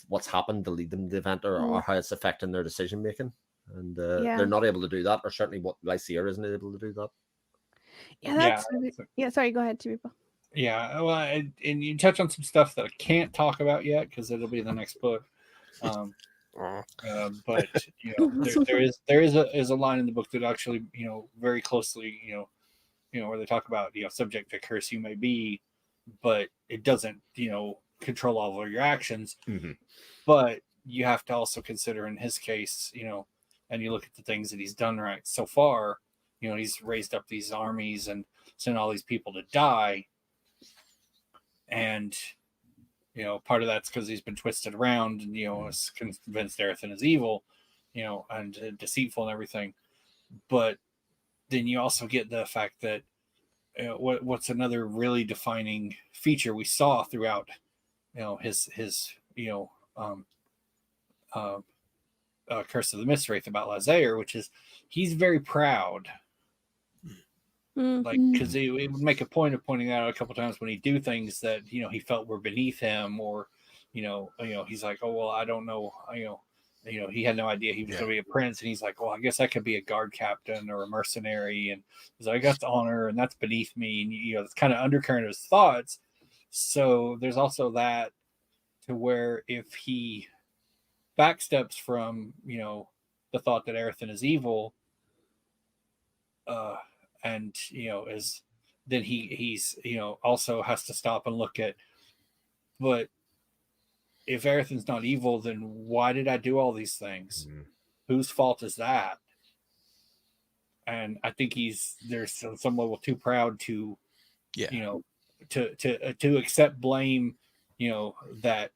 what's happened to lead them to the event, or how it's affecting their decision making. And they're not able to do that, or certainly what Lysair isn't able to do that. Sorry, go ahead, Chibipo. Yeah, well, and you touch on some stuff that I can't talk about yet because it'll be in the next book. But there is a line in the book that actually, very closely, where they talk about, subject to curse you may be, but it doesn't, control all of your actions. But you have to also consider in his case, and you look at the things that he's done right so far. He's raised up these armies and sent all these people to die. And, part of that's because he's been twisted around and, is convinced Arathon is evil, and deceitful and everything. But then you also get the fact that what's another really defining feature we saw throughout, his Curse of the Mistwraith about Lysair, which is he's very proud. Like, because he would make a point of pointing out a couple times when he'd do things that he felt were beneath him, or he's like, oh well, I don't know, he had no idea he was going to be a prince, and he's like, well, I guess I could be a guard captain or a mercenary, and he's like, I got the honor, and that's beneath me, and it's kind of undercurrent of his thoughts. So there's also that, to where if he backsteps from the thought that Erethan is evil, and is then he's also has to stop and look at, but if Erethan's not evil, then why did I do all these things? Whose fault is that? And I think there's some level too proud to to accept blame, that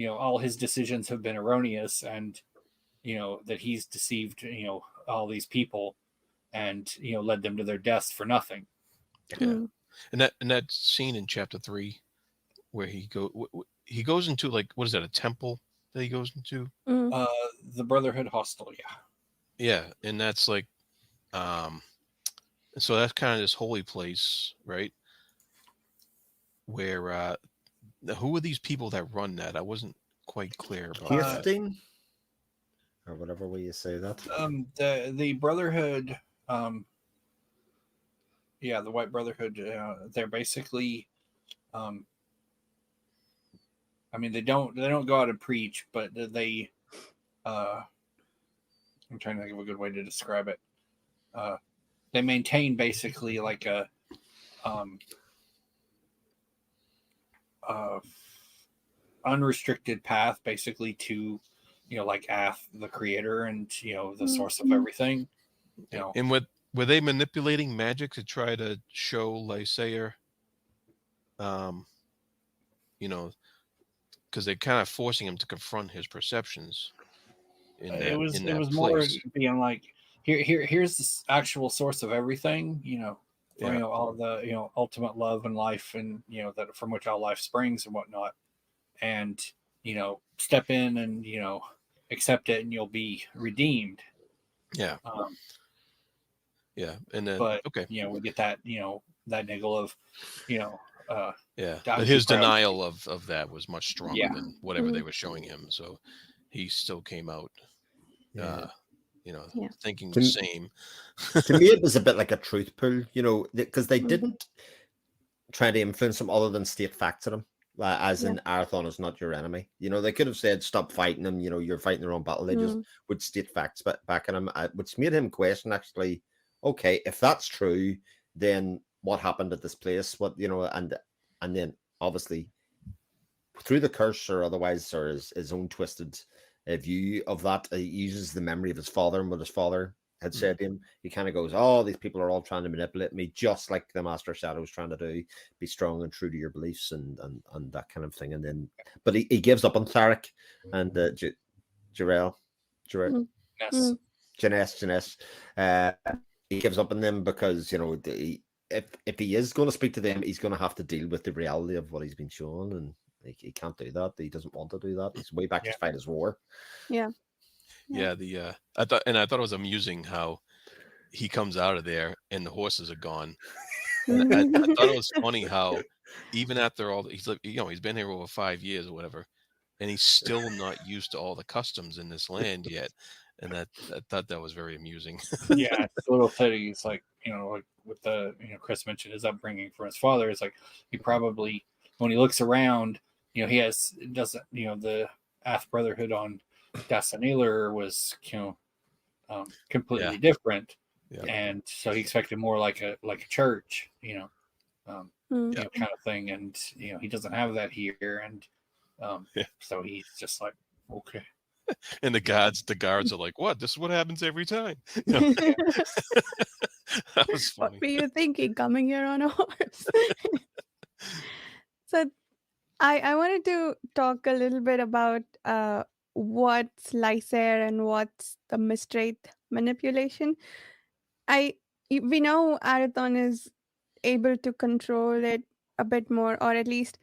all his decisions have been erroneous, and that he's deceived all these people, and led them to their deaths for nothing. Yeah. And that scene in chapter 3 where he goes into, like, what is that, a temple that he goes into? The Brotherhood Hostel, yeah. And that's like so that's kind of this holy place, right? Where who are these people that run that? I wasn't quite clear about Kirstein, or whatever way you say that. The Brotherhood, the White Brotherhood, they're basically, they don't go out and preach, but they, I'm trying to think of a good way to describe it. They maintain basically like a, unrestricted path, basically, to, like Ath, the creator, and the source of everything. And were they manipulating magic to try to show Lysair, because they're kind of forcing him to confront his perceptions. It was more being like, here's the actual source of everything, for, all the ultimate love and life, and that from which all life springs and whatnot, and step in and accept it, and you'll be redeemed. And then but we get that that niggle of but his denial of that was much stronger than whatever they were showing him, so he still came out thinking the same. To me, it was a bit like a truth pull, because they didn't try to influence him other than state facts at him, as in Arathon is not your enemy. They could have said, stop fighting him, you're fighting the wrong battle. They just would state facts back at him, which made him question, actually, okay, if that's true, then what happened at this place? What, and then obviously through the curse or otherwise, or his own twisted view of that, he uses the memory of his father and what his father had said to him. He kind of goes, oh, these people are all trying to manipulate me, just like the Master Shadow was trying to do. Be strong and true to your beliefs and that kind of thing. And then, but he gives up on Tharic and Jarell. Janess. He gives up on them because, if he is going to speak to them, he's going to have to deal with the reality of what he's been shown, and he can't do that. He doesn't want to do that. He's way back to fight his war. I thought it was amusing how he comes out of there and the horses are gone. And I thought it was funny how even after all, he's like, he's been here over 5 years or whatever, and he's still not used to all the customs in this land yet. And I thought that was very amusing. It's a little petty. It's like, like with the, Chris mentioned his upbringing from his father. It's like he probably, when he looks around, the Ath Brotherhood on Dasaneeler was, completely different. And so he expected more like a church, kind of thing. And, he doesn't have that here. And so he's just like, okay. And the guards are like, what? This is what happens every time. That was funny. What were you thinking, coming here on a horse? So I wanted to talk a little bit about what's Lysair and what's the Mistwraith manipulation. We know Arathon is able to control it a bit more, or at least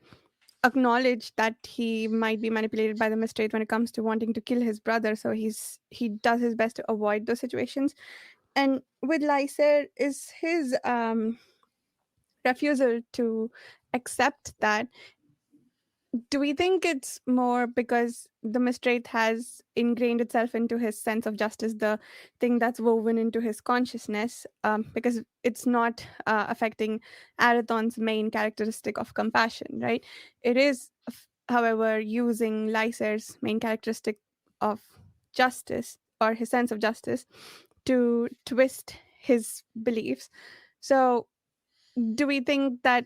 acknowledge that he might be manipulated by the Mistwraith when it comes to wanting to kill his brother. So he does his best to avoid those situations. And with Lysair is his refusal to accept that. Do we think it's more because the Mistwraith has ingrained itself into his sense of justice, the thing that's woven into his consciousness, because it's not affecting Arathon's main characteristic of compassion, right? It is, however, using Lysair's main characteristic of justice or his sense of justice to twist his beliefs. So do we think that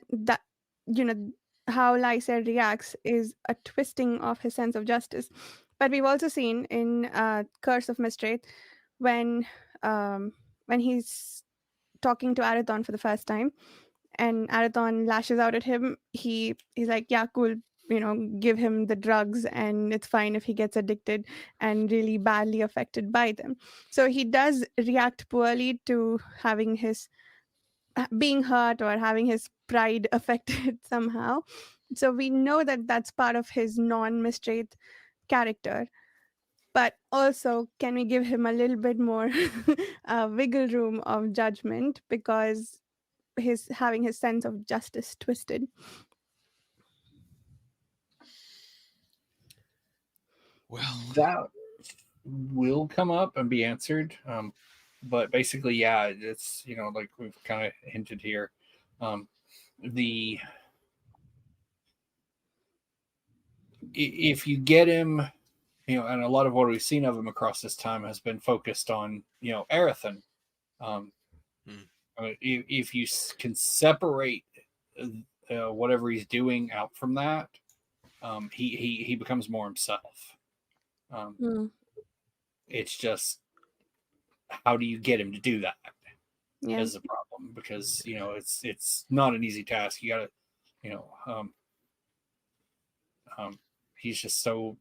how Lysair reacts is a twisting of his sense of justice? But we've also seen in Curse of Mistwraith when he's talking to Arathon for the first time, and Arathon lashes out at him. He's like, yeah, cool, give him the drugs and it's fine if he gets addicted and really badly affected by them. So he does react poorly to having his being hurt or having his pride affected somehow. So we know that that's part of his non-Mistwraith character. But also, can we give him a little bit more wiggle room of judgment because his having his sense of justice twisted? Well, That will come up and be answered. But basically, yeah, it's like we've kind of hinted here. If you get him, and a lot of what we've seen of him across this time has been focused on Arathon. If you can separate whatever he's doing out from that, he becomes more himself. It's just, how do you get him to do that? Yeah. Is the problem, because it's not an easy task. You gotta he's just so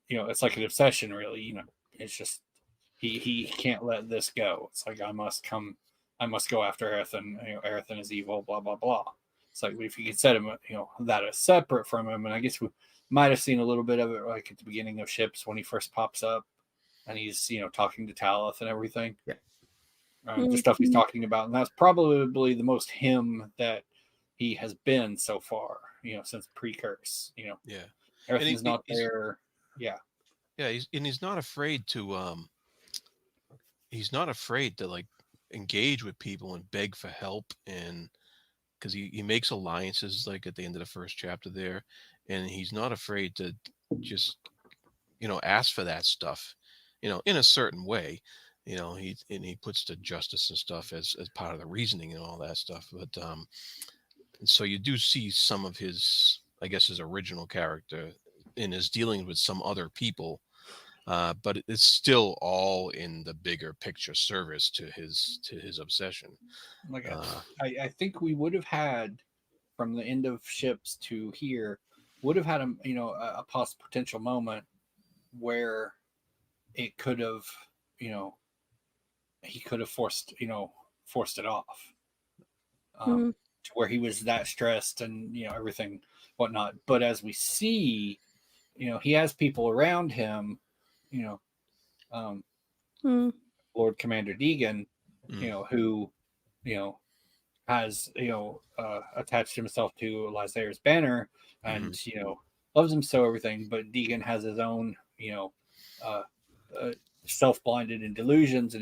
it's like an obsession, really. It's just he can't let this go. It's like, I must go after Arathon. Arathon is evil, blah blah blah. It's like, if you could set him that is separate from him. And I guess we might have seen a little bit of it like at the beginning of Ships when he first pops up and he's talking to Talith and everything. Yeah. The stuff he's talking about, and that's probably the most him that he has been so far, since pre-Curse. Yeah, Everything's not there. Yeah, he's not afraid to like engage with people and beg for help, and because he makes alliances like at the end of the first chapter there, and he's not afraid to just ask for that stuff, in a certain way. He puts the justice and stuff as part of the reasoning and all that stuff. But so you do see some of his, I guess, his original character in his dealing with some other people, but it's still all in the bigger picture service to his obsession. Like I think we would have had, from the end of Ships to here, would have had a potential moment where it could have he could have forced it off, to where he was that stressed and everything whatnot. But as we see, he has people around him, Lord Commander Deegan, who has attached himself to Lysair's banner and loves him so, everything. But Deegan has his own self-blinded and delusions,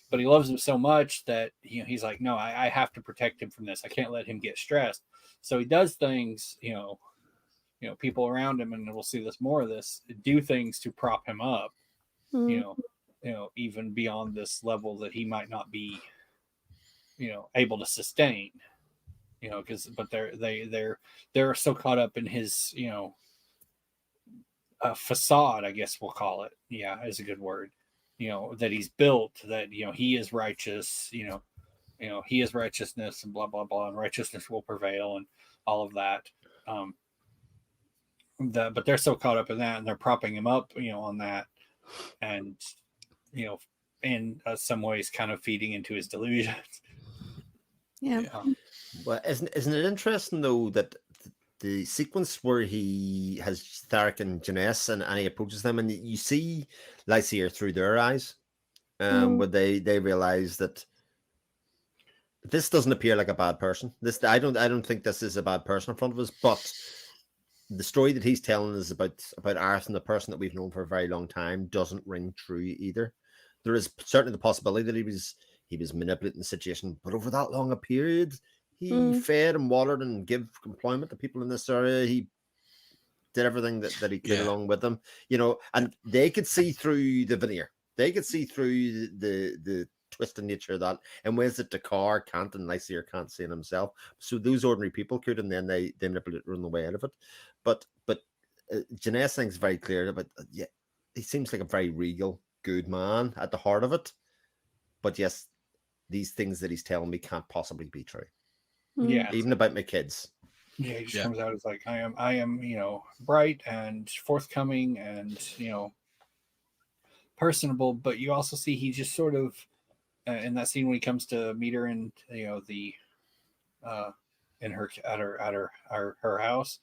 but he loves him so much that he's like, no, I have to protect him from this. I can't let him get stressed. So he does things, people around him, and we'll see more of this, do things to prop him up, even beyond this level that he might not be able to sustain, but they're so caught up in his facade, I guess we'll call it, is a good word, that he's built, that he is righteous, he is righteousness and blah blah blah, and righteousness will prevail and all of that. But they're so caught up in that, and they're propping him up on that, and in some ways kind of feeding into his delusions. Well, isn't it interesting though that the sequence where he has Tharic and Janice and he approaches them, and you see Lysair through their eyes, where they realize that this doesn't appear like a bad person. I don't think this is a bad person in front of us, but the story that he's telling is about Arathon, the person that we've known for a very long time, doesn't ring true either. There is certainly the possibility that he was manipulating the situation, but over that long a period, he fed and watered and gave employment to people in this area. did everything that he could Yeah. along with them, you know, and they could see through the veneer. They could see through the twisted nature of that, and ways that Dakar can't and Lysair can't see in himself. So those ordinary people could, and then they manipulate run the way out of it. But Janess thinks very clear about yeah, he seems like a very regal, good man at the heart of it. But yes, these things that he's telling me can't possibly be true. Yeah, Even about my kids. yeah. He just Yeah. comes out as like, I am, you know, bright and forthcoming and, you know, personable. But you also see he just sort of in that scene when he comes to meet her in, you know, the in her at her house,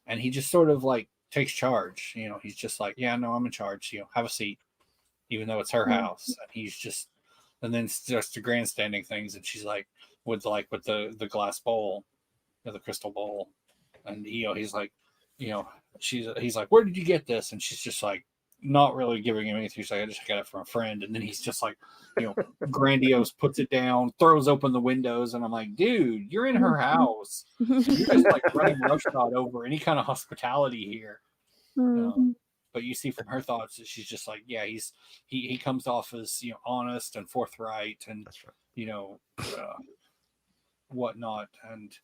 and he just sort of like takes charge. You know, he's just like, yeah, no, I'm in charge. You know, have a seat, even though it's her house. And he's just, and then it's just the grandstanding things. And she's like, with the glass bowl, the crystal bowl, and you know, he's like, you know, he's like, where did you get this? And she's just like, not really giving him anything. She's like, I just got it from a friend. And then he's just like, you know, grandiose, puts it down, throws open the windows, and I'm like, dude, you're in her house. You're just like running roughshod over any kind of hospitality here. But you see from her thoughts that she's just like, yeah, he comes off as, you know, honest and forthright and, That's right. you know, whatnot. And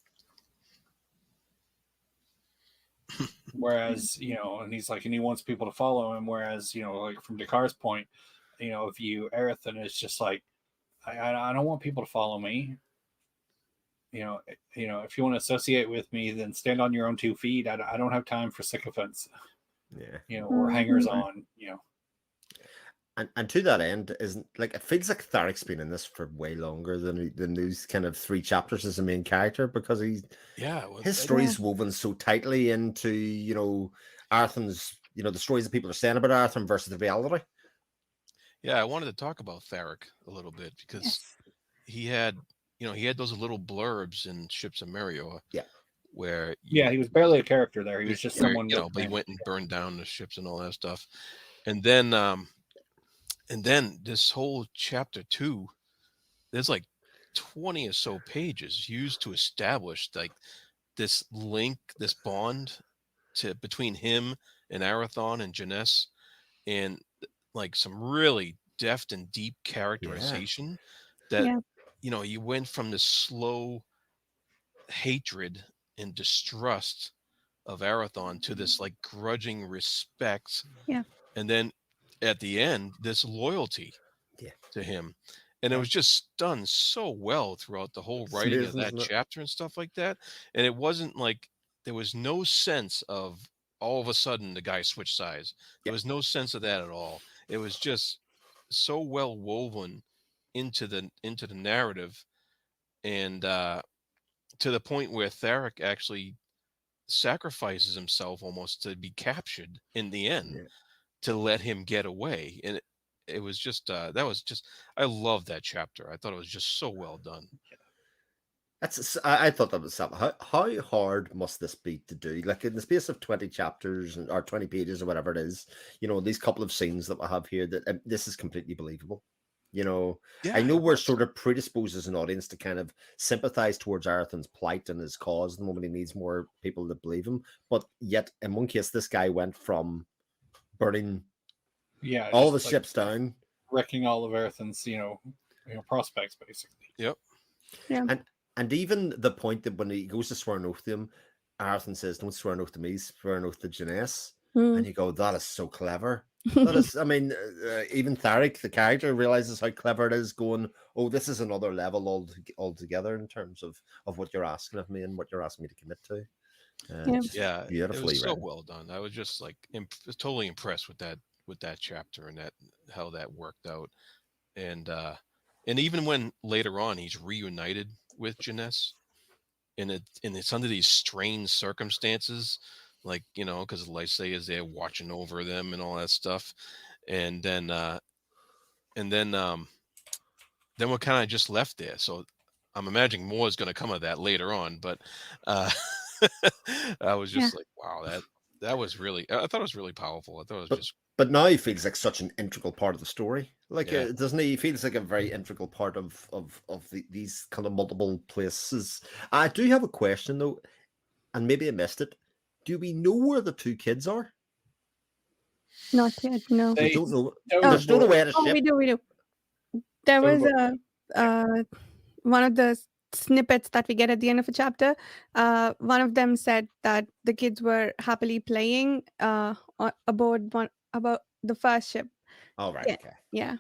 whereas, you know, and he's like, and he wants people to follow him. Whereas, you know, like from Dakar's point, you know, if you Erethan is just like, I don't want people to follow me. You know, if you want to associate with me, then stand on your own 2 feet. I don't have time for sycophants. Yeah. You know, or hangers on. You know. And to that end, isn't like it feels like Tharic's been in this for way longer than these kind of 3 chapters as a main character, because his story's woven so tightly into, you know, Arthan's, you know, the stories that people are saying about Arthan versus the reality. Yeah, I wanted to talk about Tharic a little bit because he had those little blurbs in Ships of Merio. Yeah. Where he was barely a character there. He was just someone, you know, but he went and burned down the ships and all that stuff. And then this whole chapter 2, there's like 20 or so pages used to establish like this link, this bond between him and Arathon and Janess, and like some really deft and deep characterization that you know, you went from this slow hatred and distrust of Arathon to this like grudging respect. Yeah. And then at the end, this loyalty to him. And it was just done so well throughout the whole writing of that chapter and stuff like that. And it wasn't like there was no sense of all of a sudden the guy switched sides. There was no sense of that at all. It was just so well woven into the narrative, and to the point where Tharic actually sacrifices himself almost to be captured in the end to let him get away. And it was just I love that chapter. I thought it was just so well done. I thought that was something. How hard must this be to do? Like in the space of 20 chapters or 20 pages or whatever it is, you know, these couple of scenes that we have here, that this is completely believable. You know, I know we're sort of predisposed as an audience to kind of sympathize towards Arathan's plight and his cause the moment he needs more people to believe him. But yet, in one case, this guy went from burning all the ships down, wrecking all of Arathan's, you know, prospects, basically. Yep. Yeah. And even the point that when he goes to swear an oath to him, Arathan says, "Don't swear an oath to me, swear an oath to Janess." And you go, that is so clever. That is, I mean, even Tharic, the character, realizes how clever it is, going, oh, this is another level altogether in terms of what you're asking of me and what you're asking me to commit to. Beautifully, it was so well done. I was just like totally impressed with that chapter and how that worked out. And even when later on he's reunited with Janess, and it's under these strange circumstances, like, you know, because Lysair is there watching over them and all that stuff, and then we're kind of just left there. So I'm imagining more is going to come of that later on. But I was just like, wow, that was really, I thought it was really powerful. I thought it was just. But now he feels like such an integral part of the story. Like, doesn't he? He feels like a very integral part of these kind of multiple places. I do have a question though, and maybe I missed it. Do we know where the two kids are? Not yet. No. We They don't know. Oh, They're stowed away at a Oh, ship. we do. There So was one of the snippets that we get at the end of a chapter. One of them said that the kids were happily playing aboard about the first ship. All right. Yeah. Okay. Yeah.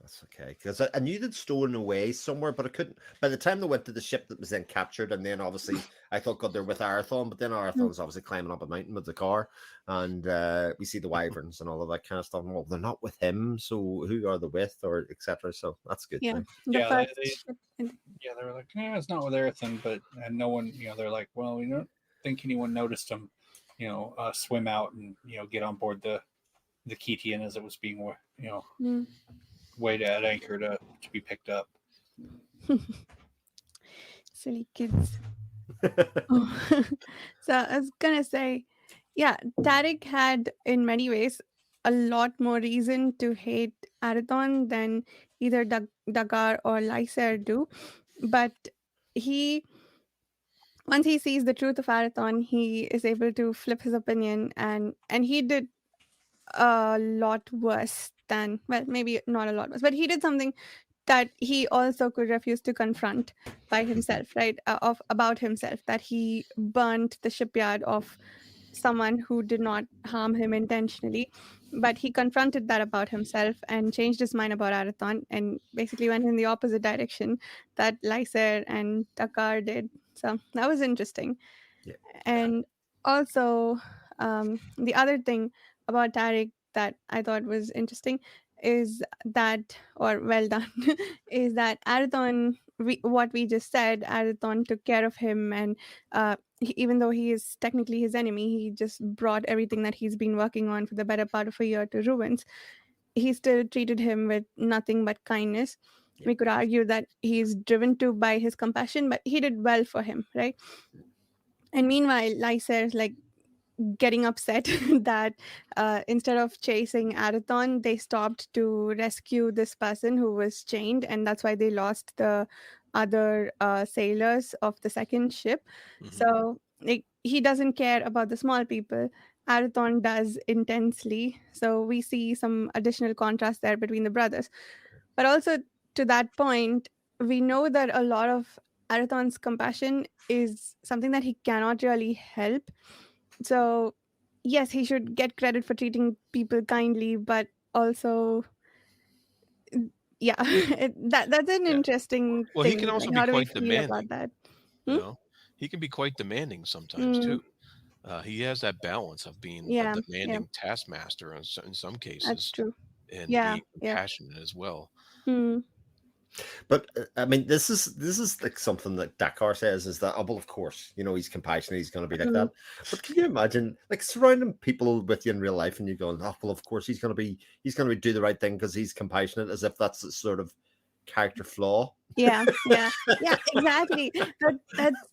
That's okay. Because I knew they'd stolen away somewhere, but I couldn't. By the time they went to the ship that was then captured, and then obviously I thought, God, they're with Arathon, but then Arathon's obviously climbing up a mountain with the car, and we see the wyverns and all of that kind of stuff. Well, they're not with him, so who are they with, or etc. So that's good. Yeah. Thing. The Yeah, first they- ship. yeah, they were like, it's not with everything, but and no one, they're like, well, we don't think anyone noticed them, swim out and get on board the Ketian as it was being, Mm. weighed at anchor to be picked up. Silly kids. So I was gonna say, yeah, Tarek had in many ways a lot more reason to hate Arathon than either Dagar or Lysair do. But once he sees the truth of Arathon, he is able to flip his opinion, and he did a lot worse than, well, maybe not a lot worse, but he did something that he also could refuse to confront by himself, right? About himself, that he burnt the shipyard of someone who did not harm him intentionally, but he confronted that about himself and changed his mind about Arathon and basically went in the opposite direction that Lysair and Dakar did. So that was interesting. Yeah. And also, the other thing about Tarek that I thought was interesting is that, or well done, is that Arathon, what we just said, Arathon took care of him, and even though he is technically his enemy, he just brought everything that he's been working on for the better part of a year to ruins. He still treated him with nothing but kindness. Yeah. We could argue that he's driven to by his compassion, but he did well for him, right? And meanwhile, Lysair's like getting upset that instead of chasing Arathon, they stopped to rescue this person who was chained, and that's why they lost the other sailors of the second ship. Mhm. So like, he doesn't care about the small people. Arathon does intensely. So we see some additional contrast there between the brothers. But also to that point, we know that a lot of Arathon's compassion is something that he cannot really help. So, yes, he should get credit for treating people kindly, but also, yeah, that's an Yeah. interesting Well, he thing. can also Like, be how do we quite feel about demanding. that? You know, he can be quite demanding sometimes Mm, too. He has that balance of being a yeah, demanding taskmaster in some that's cases, true. and Yeah, being yeah. compassionate as well. Mm, But I mean, this is like something that Dakar says is that, oh, well, of course, he's compassionate, he's going to be like that. But can you imagine, like, surrounding people with you in real life, and you going, oh, well, of course, he's going to do the right thing because he's compassionate, as if that's a sort of character flaw. yeah, exactly.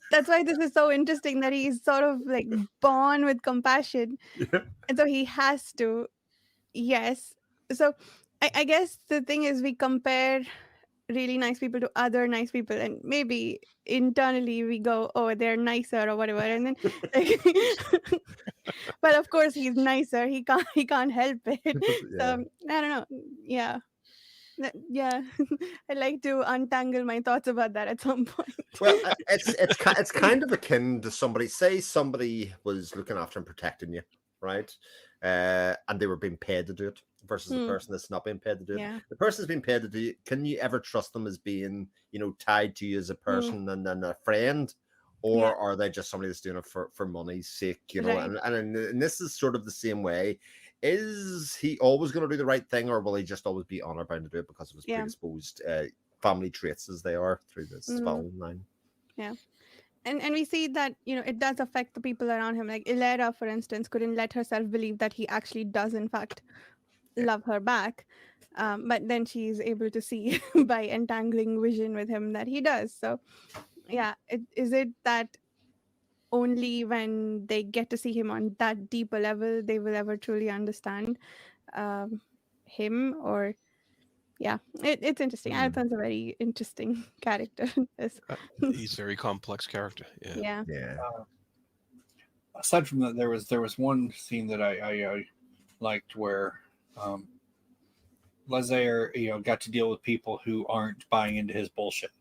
That's why this is so interesting, that he's sort of like born with compassion, Yeah. and so he has to. Yes. So I guess the thing is, we compare really nice people to other nice people, and maybe internally we go, oh, they're nicer or whatever, and then like, but of course he's nicer, he can't help it. Yeah. So I don't know. Yeah. Yeah. I'd like to untangle my thoughts about that at some point. Well, it's kind of akin to somebody was looking after and protecting you, right? And they were being paid to do it versus the person that's not being paid to do it. Yeah. The person that's being paid to do it, can you ever trust them as being, tied to you as a person and a friend? Or Yeah. are they just somebody that's doing it for money's sake, Right. And this is sort of the same way. Is he always going to do the right thing, or will he just always be honor bound to do it because of his predisposed family traits as they are through this following line? Yeah. And we see that, it does affect the people around him. Like Ilera, for instance, couldn't let herself believe that he actually does, in fact, love her back. But then she's able to see by entangling vision with him that he does. So, yeah, is it that only when they get to see him on that deeper level they will ever truly understand him? Or yeah, it's interesting. Arathon's a very interesting character. He's a very complex character. Yeah. Yeah. Yeah. aside from that, there was one scene that I liked where Lazaire, got to deal with people who aren't buying into his bullshit.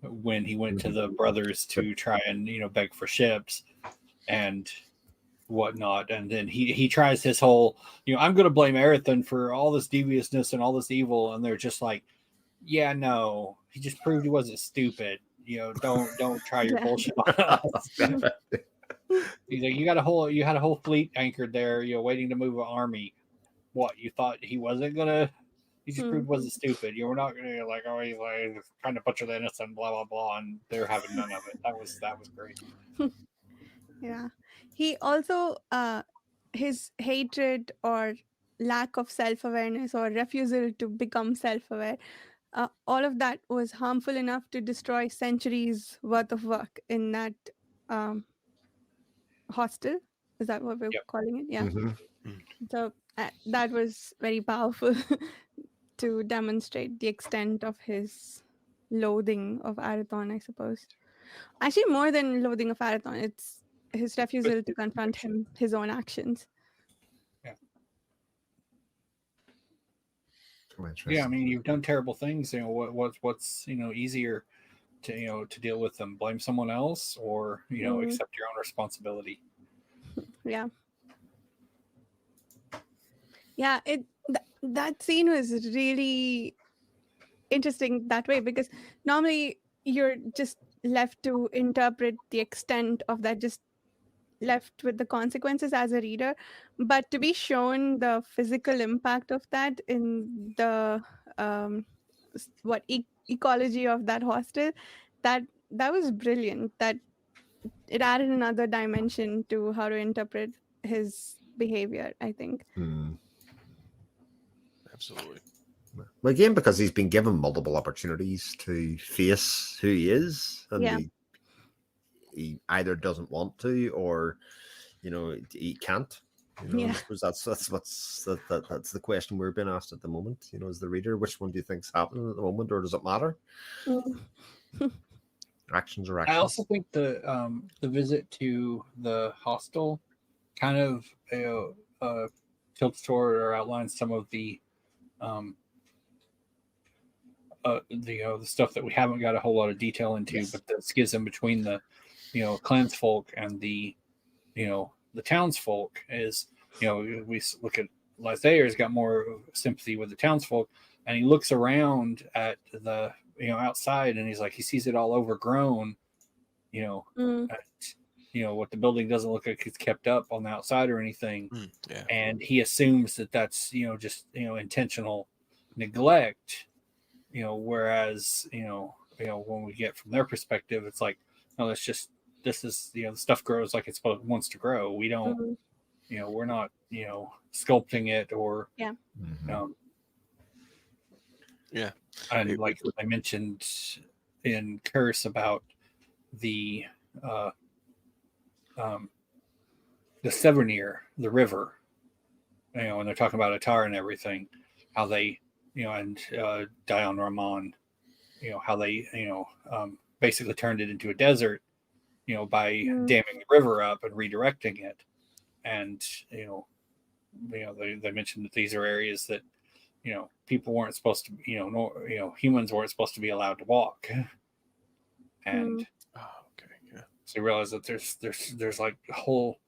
When he went to the brothers to try and beg for ships and whatnot, and then he tries his whole I'm going to blame Erethan for all this deviousness and all this evil, and they're just like, yeah, no, he just proved he wasn't stupid. Don't try your bullshit on us. He's like, you had a whole fleet anchored there, waiting to move an army. What, you thought he wasn't gonna? He just proved wasn't stupid. You were not gonna like, oh, he's like trying to butcher the innocent, blah blah blah, and they're having none of it. That was great. Yeah. He also his hatred or lack of self-awareness or refusal to become self-aware, all of that was harmful enough to destroy centuries worth of work in that um, hostel. Is that what we're Yep. calling it? Yeah. Mhm. So that was very powerful to demonstrate the extent of his loathing of Arathon, I suppose. Actually, more than loathing of Arathon, it's his refusal to confront his own actions. Yeah, I mean, you've done terrible things. What's easier to to deal with them? Blame someone else, or accept your own responsibility. Yeah. Yeah, that scene was really interesting that way, because normally you're just left to interpret the extent of that, just left with the consequences as a reader, but to be shown the physical impact of that in the ecology of that hostel, that was brilliant. That it added another dimension to how to interpret his behavior, I think. Absolutely. Well, again, because he's been given multiple opportunities to face who he is, and Yeah. he either doesn't want to, or he can't. Yeah. I suppose that's the question we're being asked at the moment. As the reader, which one do you think's happening at the moment, or does it matter? Actions are actions. I also think the visit to the hostel kind of tilts toward or outlines some of the the stuff that we haven't got a whole lot of detail into, Yes. but the schism between the clansfolk and the the townsfolk is we look at Lazaire's got more sympathy with the townsfolk, and he looks around at the outside, and he's like, he sees it all overgrown, what the building doesn't look like it's kept up on the outside or anything. Yeah. And he assumes that that's just intentional neglect, whereas when we get from their perspective, it's like, no, this is the stuff grows like it's wants to grow. We don't we're not sculpting it or Yeah. Yeah. And like I mentioned in Curse about the Severnir, the river, and they're talking about Atar and everything, how they, and Dion Rahman, how they, basically turned it into a desert, by damming the river up and redirecting it. And, they mentioned that these are areas that, people weren't supposed to, humans weren't supposed to be allowed to walk. And okay, yeah. so you realize that there's like whole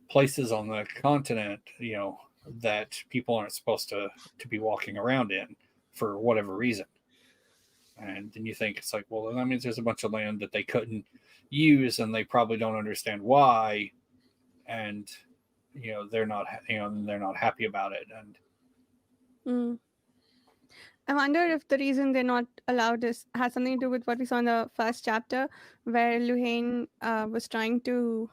places on the continent, that people aren't supposed to be walking around in for whatever reason. And then you think it's like, well, that means there's a bunch of land that they couldn't use, and they probably don't understand why, and they're not happy about it. And I wonder if the reason they're not allowed has something to do with what we saw in the first chapter, where Luhane was trying to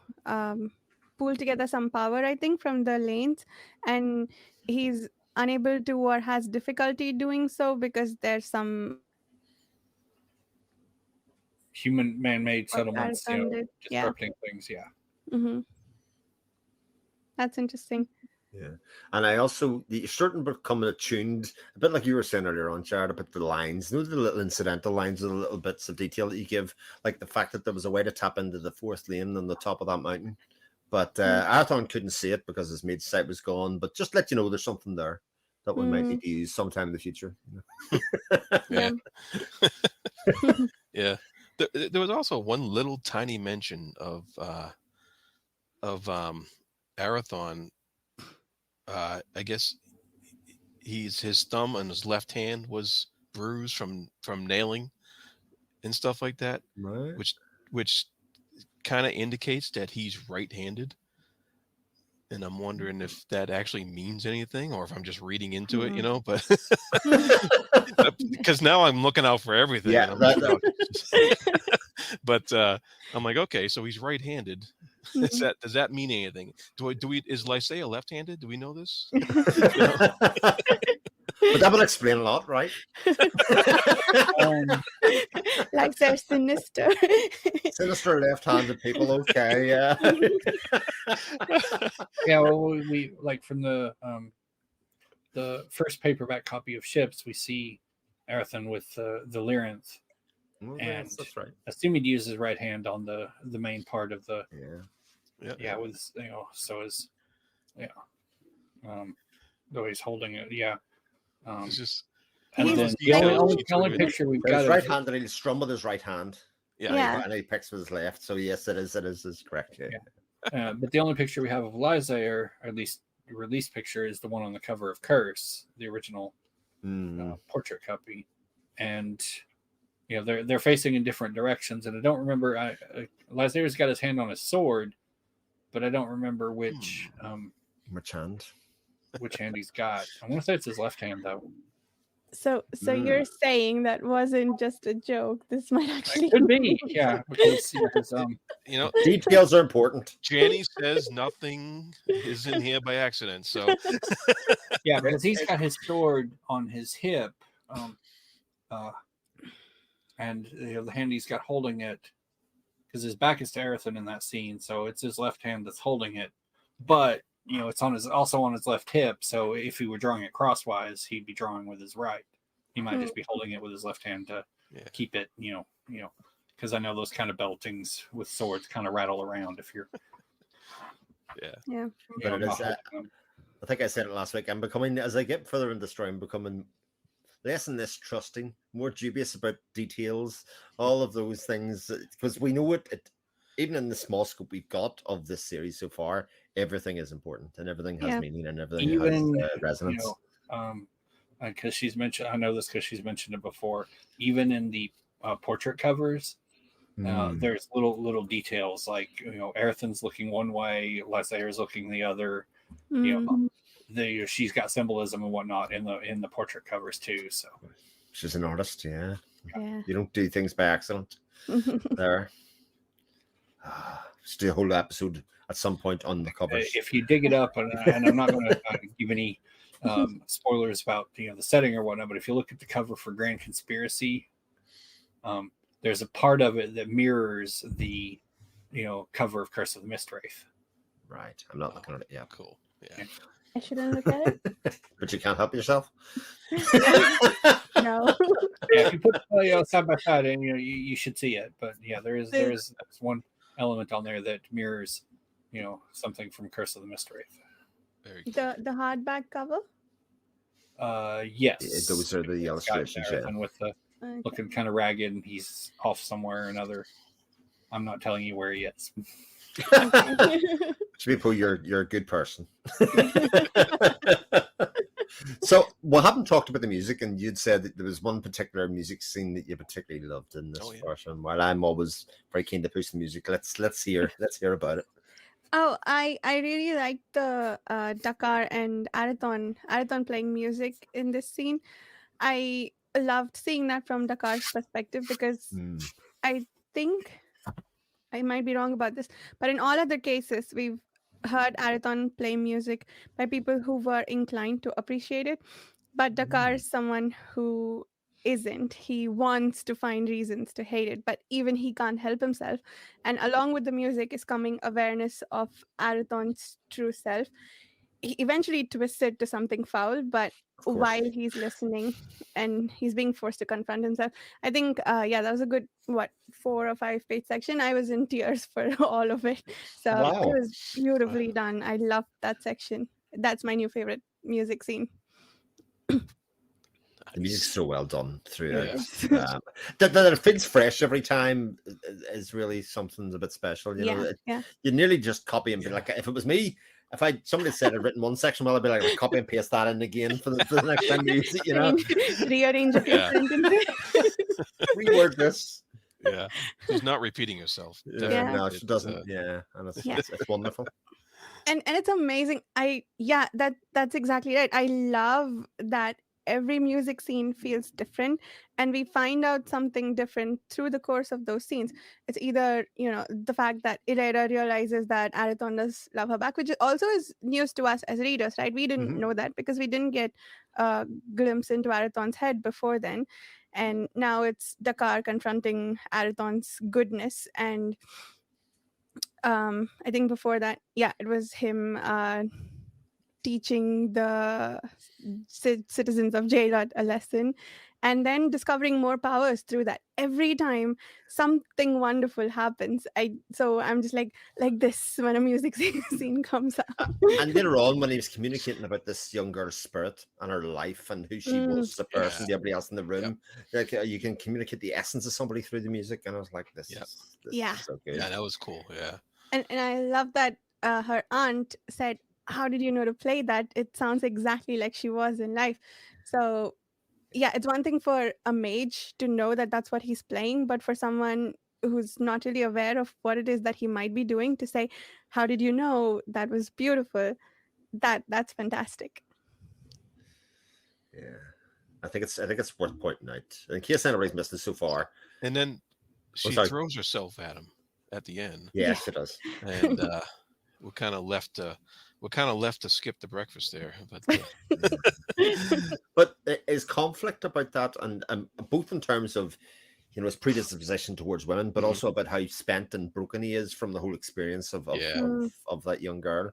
pull together some power, I think, from the lanes, and he's unable to or has difficulty doing so because there's some human man-made settlements, Arathon did. disrupting things. Yeah. Mm-hmm. That's interesting. Yeah, and I also you're starting to become attuned, a bit like you were saying earlier on, Jared, about the lines. You know, the little incidental lines, the little bits of detail that you give, like the fact that there was a way to tap into the fourth lane on the top of that mountain, but Arathon couldn't see it because his mate's sight was gone. But just let you know, there's something there that we might need to use sometime in the future. Yeah. Yeah. There was also one little tiny mention of Arathon. I guess his thumb and his left hand was bruised from nailing and stuff like that, Right. which kind of indicates that he's right-handed. And I'm wondering if that actually means anything, or if I'm just reading into it, but because now I'm looking out for everything. Yeah, and I'm looking out. But I'm like, okay, so he's right-handed. Does that mean anything? Is Lysaea left-handed? Do we know this? But that would explain a lot, right? Like they're sinister. Sinister left-handed people, okay, yeah. Yeah, well, we like from the first paperback copy of Ships, we see Arathon with the Lyranth, and that's right. assume he'd use his right hand on the main part of the with so is though he's holding it, It's just and then the only picture we've got his right hand, and he'll strum with his right hand. Yeah. And he picks with his left. So yes, it is correct. Yeah. But the only picture we have of Lysaea, or at least the release picture, is the one on the cover of Curse, the original portrait copy, and they're facing in different directions. And I don't remember. Lysaea's got his hand on his sword, but I don't remember which hand. Which hand he's got. I want to say it's his left hand though. So you're saying that wasn't just a joke? This might actually it could be, yeah. Because details are important. Janny says nothing is in here by accident. So yeah, because he's got his sword on his hip, and the hand he's got holding it, because his back is to Arathon in that scene, so it's his left hand that's holding it, but it's also on his left hip. So if he were drawing it crosswise, he'd be drawing with his right. He might just be holding it with his left hand to keep it, because I know those kind of beltings with swords kind of rattle around if you're. Yeah. But it is. I think I said it last week. I'm becoming, as I get further into the story, I'm becoming less and less trusting, more dubious about details, all of those things, because we know it. Even in the small scope we've got of this series so far, everything is important and everything has meaning and everything has resonance. Because she's mentioned, I know this because she's mentioned it before. Even in the portrait covers, there's little details like Arathon's looking one way, Lysaea's looking the other. She's got symbolism and whatnot in the portrait covers too. So she's an artist, yeah. You don't do things by accident. There. Just do a whole episode at some point on the covers. If you dig it up, and I'm not going to give any spoilers about the setting or whatnot, but if you look at the cover for Grand Conspiracy, there's a part of it that mirrors the cover of Curse of the Mistwraith. Right, I'm not looking at it. Yeah, cool. Yeah, I shouldn't look at it. But you can't help yourself. No. Yeah, if you put side by side, and you should see it. But yeah, there's one element on there that mirrors, something from Curse of the Mistwraith. Very cool. The hardback cover. Yes, those are the illustrations. And with the looking kind of ragged, and he's off somewhere or another. I'm not telling you where he is. People, you're a good person. So we haven't talked about the music, and you'd said that there was one particular music scene that you particularly loved in this version. While I'm always very keen to push the music, let's hear about it. Oh, I really like the Dakar and Arathon playing music in this scene. I loved seeing that from Dakar's perspective because I think I might be wrong about this, but in all other cases, we've heard Arathon play music by people who were inclined to appreciate it. But Dakar is someone who isn't. He wants to find reasons to hate it, but even he can't help himself. And along with the music is coming awareness of Arathon's true self. he eventually twists it to something foul, but Of course. while he's listening and he's being forced to confront himself, I think that was a good 4 or 5 page section. I was in tears for all of it, so Wow. it was beautifully done. I loved that section. That's my new favorite music scene. The music's so well done throughout. Yes. That it feels fresh every time is really something a bit special. You know, you nearly just copy and be like, if it was me, if somebody said I'd written one section, well, I'd be like, copy and paste that in again for the next time you use it. You know, rearrange a few sentences, reword this. Yeah, she's not repeating herself. No, she doesn't. And it's wonderful. And it's amazing. That's exactly right. I love that every music scene feels different, and we find out something different through the course of those scenes. It's either, the fact that Ireda realizes that Arathon does love her back, which also is news to us as readers, right? We didn't know that because we didn't get a glimpse into Arathon's head before then. And now it's Dakar confronting Arathon's goodness. And I think before that, it was him teaching the citizens of Jailot a lesson, and then discovering more powers through that. Every time something wonderful happens, I'm just like this when a music scene comes up. And later on, when he was communicating about this young girl's spirit and her life and who she was, the person, everybody else in the room, like you can communicate the essence of somebody through the music. And I was like, this is so good. Yeah, that was cool. Yeah. And I love that her aunt said, "How did you know to play that? It sounds exactly like she was in life." So it's one thing for a mage to know that that's what he's playing, but for someone who's not really aware of what it is that he might be doing to say, "How did you know that was beautiful?" That's fantastic. Yeah, I think it's worth pointing out in case anybody's missed it so far. And then she throws herself at him at the end. Yes, it does. And we're kind of left to skip the breakfast there, but is conflict about that, and both in terms of his predisposition towards women, but also about how spent and broken he is from the whole experience of that young girl,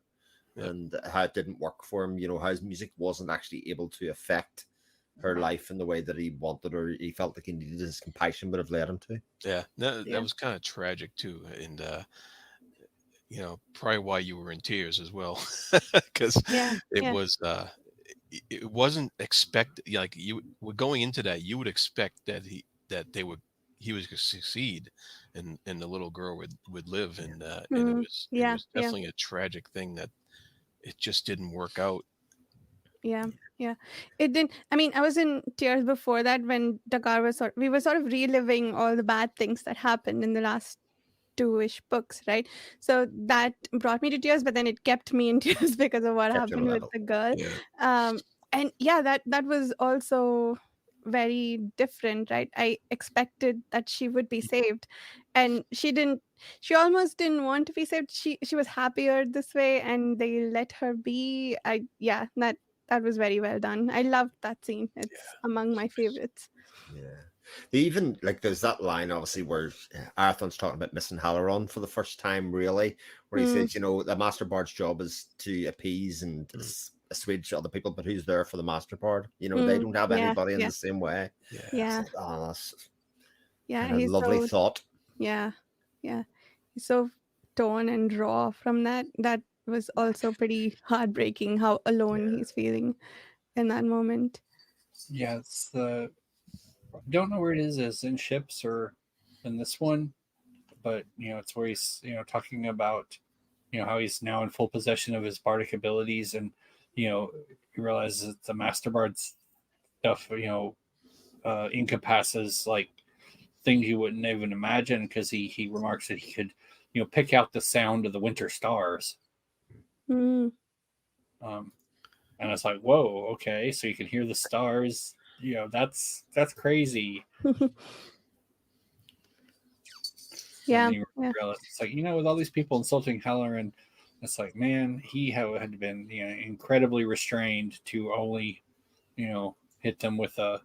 and how it didn't work for him. How his music wasn't actually able to affect her life in the way that he wanted, or he felt like he needed his compassion would have led him to. That was kind of tragic too, and probably why you were in tears as well, because it wasn't expected. Like you were going into that, you would expect that he would succeed, and the little girl would live, and it was definitely a tragic thing that it just didn't work out. It didn't. I mean, I was in tears before that when Dakar we were sort of reliving all the bad things that happened in the last 2-ish books, right? So that brought me to tears, but then it kept me in tears because of what happened with the girl. And that was also very different, right? I expected that she would be saved, and she almost didn't want to be saved. She was happier this way, and they let her be. That was very well done. I loved that scene. It's among my favorites. They even, there's that line obviously where Arathon's talking about missing Halaron for the first time, really, where he says, the Master Bard's job is to appease and assuage other people, but who's there for the Master Bard? They don't have anybody in the same way. He's lovely thought. He's so torn and raw from that. That was also pretty heartbreaking, how alone he's feeling in that moment. It's the don't know where it is in ships or in this one, but it's where he's talking about how he's now in full possession of his bardic abilities, and he realizes that the Master Bard's stuff encompasses like things you wouldn't even imagine, because he remarks that he could pick out the sound of the winter stars. And it's like, whoa, okay, so you can hear the stars. That's crazy. It's like, with all these people insulting Halloran, it's like, man, he had been incredibly restrained to only hit them with a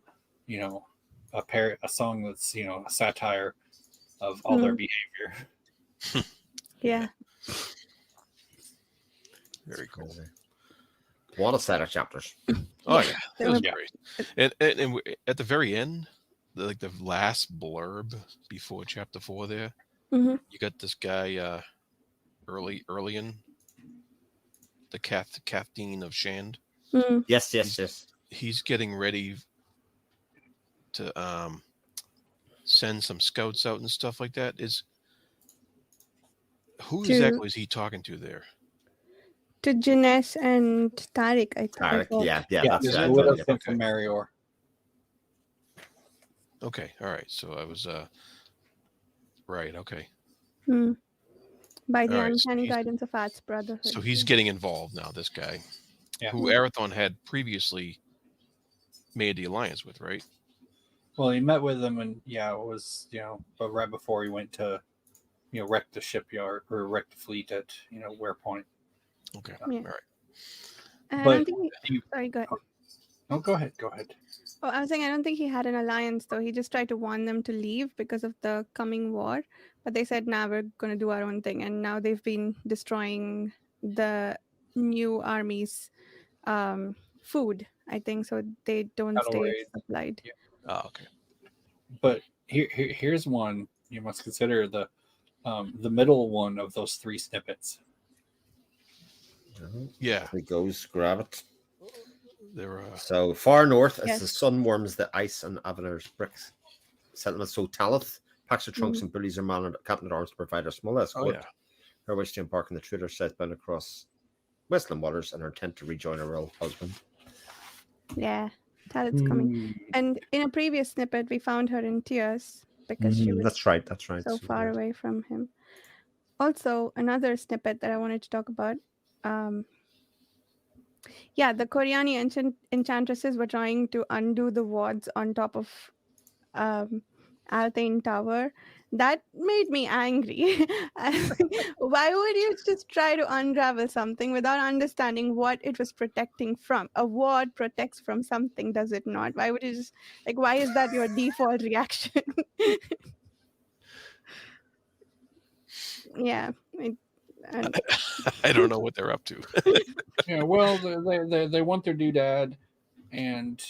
song that's a satire of all their behavior. Very cool. What a set of chapters. Oh yeah, they it was were- great. And at the very end, the last blurb before chapter 4, there, Mhm. you got this guy, Earlian, the Kathleen of Shand. Mm. Yes. He's getting ready to send some scouts out and stuff like that. Who To- exactly is he talking to there? To Janice and Tariq, I Tarek, thought. yeah, Yeah, that's there's it. a widow Yeah. sent from Marior. Okay, all right. So I was right. Okay, Mm. By the All right, so uncanny he's- guidance of At's brotherhood. so he's getting involved now. This guy, Yeah. who Arathon had previously made the alliance with, right? Well, he met with them, and it was but right before he went to wreck the shipyard or wreck the fleet at Wearpoint. Okay, Yeah. all right. I But don't think he- sorry, go ahead. No, go ahead. Oh, I was saying I don't think he had an alliance though. He just tried to warn them to leave because of the coming war. But they said, "Nah, we're gonna do our own thing." And now they've been destroying the new army's food, I think, so they don't Cattle stay raid. supplied. Yeah. Oh, okay. But here's one you must consider the middle one of those 3 snippets. Yeah, He goes, grab it. they're So far north, as Yes. the sun warms the ice and Avener's bricks settlements, so Talith packs her trunks and bullies her man and captain at arms to provide her small escort. yeah. Her wish to embark on the trader southbound across Westland waters and her intent to rejoin her royal husband. Yeah, Talent's coming. And in a previous snippet, we found her in tears because she was That's right. so far away from him. Also, another snippet that I wanted to talk about. The Koreani enchantresses were trying to undo the wards on top of Althane Tower. That made me angry. Why would you just try to unravel something without understanding what it was protecting from? A ward protects from something, does it not? Why would you just why is that your default reaction? Yeah. I don't know what they're up to. Well, they want their doodad, and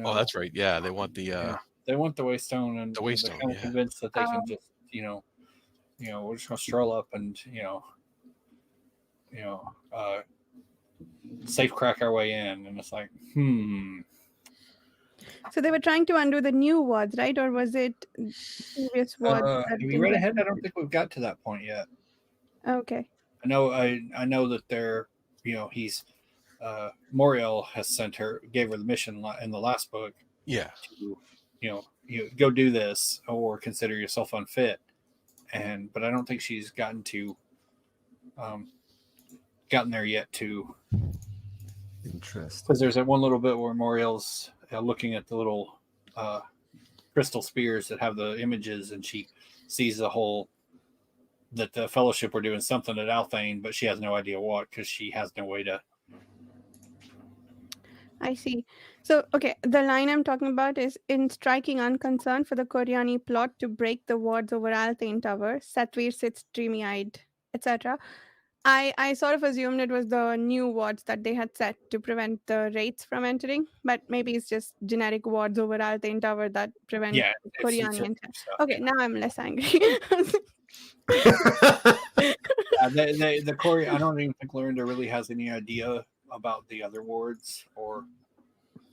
Oh, that's right. Yeah, they want the they want the Waystone, and The Waystone, they're kind of yeah. convinced that they can just we're just gonna stroll up and safe crack our way in, and it's like So they were trying to undo the new wards, right? Or was it previous wards? have you read ahead? I don't think we've got to that point yet. Okay. I know that they're he's Moriel has gave her the mission in the last book yeah. to you go do this or consider yourself unfit, but I don't think she's gotten there yet to. Interesting. Because there's that one little bit where Moriel's looking at the little crystal spears that have the images, and she sees that the Fellowship were doing something at Althane, but she has no idea what, because she has no way to. I see. So, okay, the line I'm talking about is in striking unconcern for the Koreani plot to break the wards over Althane Tower, Satvir sits dreamy-eyed, etc. I sort of assumed it was the new wards that they had set to prevent the wraiths from entering, but maybe it's just generic wards over Althane Tower that prevent Koreani entering. Okay, now I'm less angry. The Korean, I don't even think Lorinda really has any idea about the other wards, or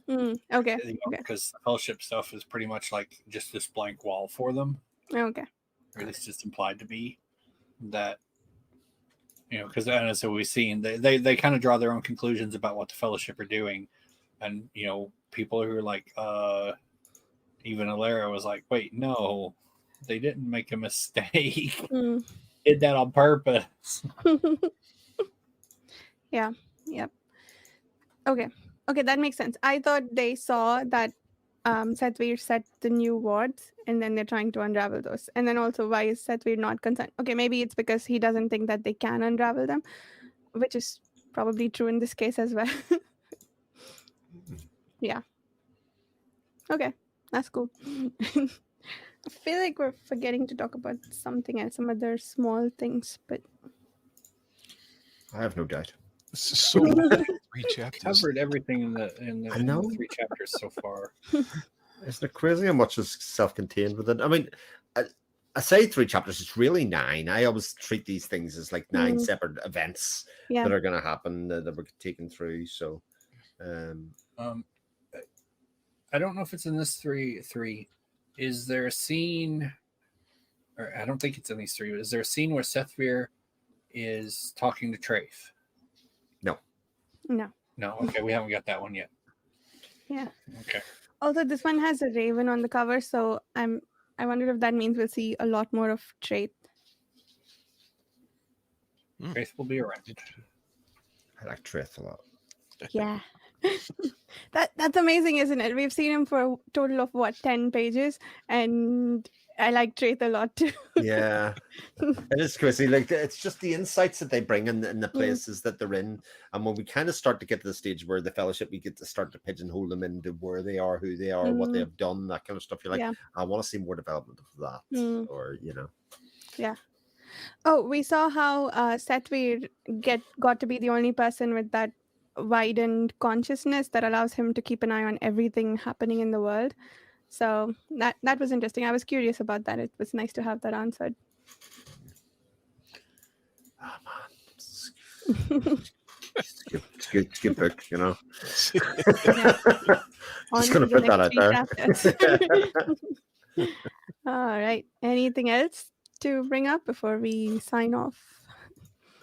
okay. because the Fellowship stuff is pretty much like just this blank wall for them. Okay. Or at least it's implied to be that. Because as we've seen, they kind of draw their own conclusions about what the Fellowship are doing, and people who are like, even Alara was like, wait, no, they didn't make a mistake. Did that on purpose. Yeah. Yep. Okay, that makes sense. I thought they saw that Satvir set the new wards, and then they're trying to unravel those. And then also, why is Satvir not concerned? Okay, maybe it's because he doesn't think that they can unravel them, which is probably true in this case as well. Yeah. Okay, that's cool. I feel like we're forgetting to talk about something else, some other small things, but I have no doubt. This is so long. 3 chapters. Covered everything in I the know. 3 chapters so far. Isn't it crazy how much is self-contained with it? I mean, I say 3 chapters, it's really 9. I always treat these things as like 9 separate events Yeah. that are going to happen that we're taken through. So, I don't know if it's in this 3. Is there a scene, or I don't think it's in these 3, but is there a scene where Sethvir is talking to Trafe? no. No. No, okay, we haven't got that one yet. Yeah. Okay. Although this one has a raven on the cover, so I wonder if that means we'll see a lot more of Trafe. Trafe will be around. I like Trith a lot. Yeah. That's amazing, isn't it? We've seen him for a total of 10 pages, and I like Trafe a lot too. Yeah, it is crazy. Like, it's just the insights that they bring in the places that they're in, and when we kind of start to get to the stage where the Fellowship, we get to start to pigeonhole them into where they are, who they are, what they have done, that kind of stuff. You're like, Yeah. I want to see more development of that, or Yeah. Oh, we saw how Sethvir got to be the only person with that widened consciousness that allows him to keep an eye on everything happening in the world. So that was interesting. I was curious about that. It was nice to have that answered. Oh man, it's good book, Just gonna put that out there. All right. Anything else to bring up before we sign off?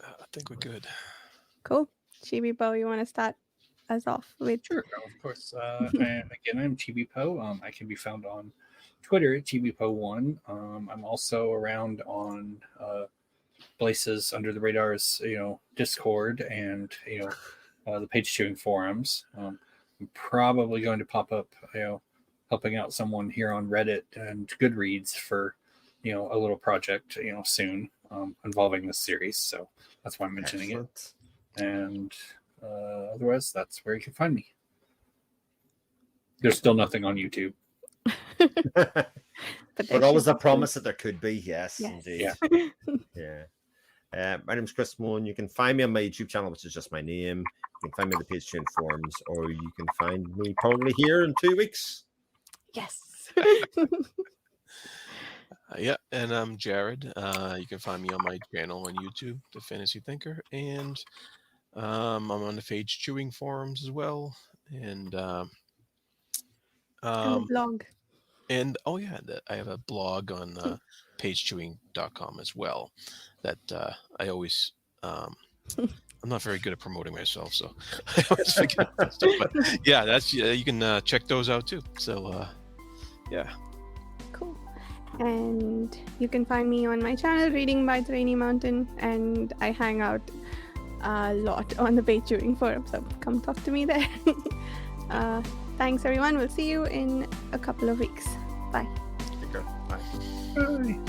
I think we're good. Cool. Chibi Bo, you want to start us off with? Sure, of course. And again, I'm Chibi Po. I can be found on Twitter at ChibiPo1. I'm also around on places under the radars, Discord and the page chewing forums. I'm probably going to pop up, helping out someone here on Reddit and Goodreads for a little project soon involving this series. So that's why I'm mentioning it. And otherwise, that's where you can find me. There's still nothing on YouTube. But always a promise that there could be. Yes. Indeed. Yeah. My name's Chris Moon. You can find me on my YouTube channel, which is just my name. You can find me on the page chewing forums, or you can find me probably here in 2 weeks. Yes. Yeah, and I'm Jared. You can find me on my channel on YouTube, The Fantasy Thinker, and I'm on the Page Chewing forums as well, and blog. And I have a blog on pagechewing.com as well. That I always I'm not very good at promoting myself, so I always forget that stuff. But yeah, that's you can check those out too. So yeah. Cool. And you can find me on my channel, Reading by the Rainy Mountain, and I hang out a lot on the Page Chewing forum, so come talk to me there. Thanks everyone. We'll see you in a couple of weeks. Bye. Take care. Bye. Bye.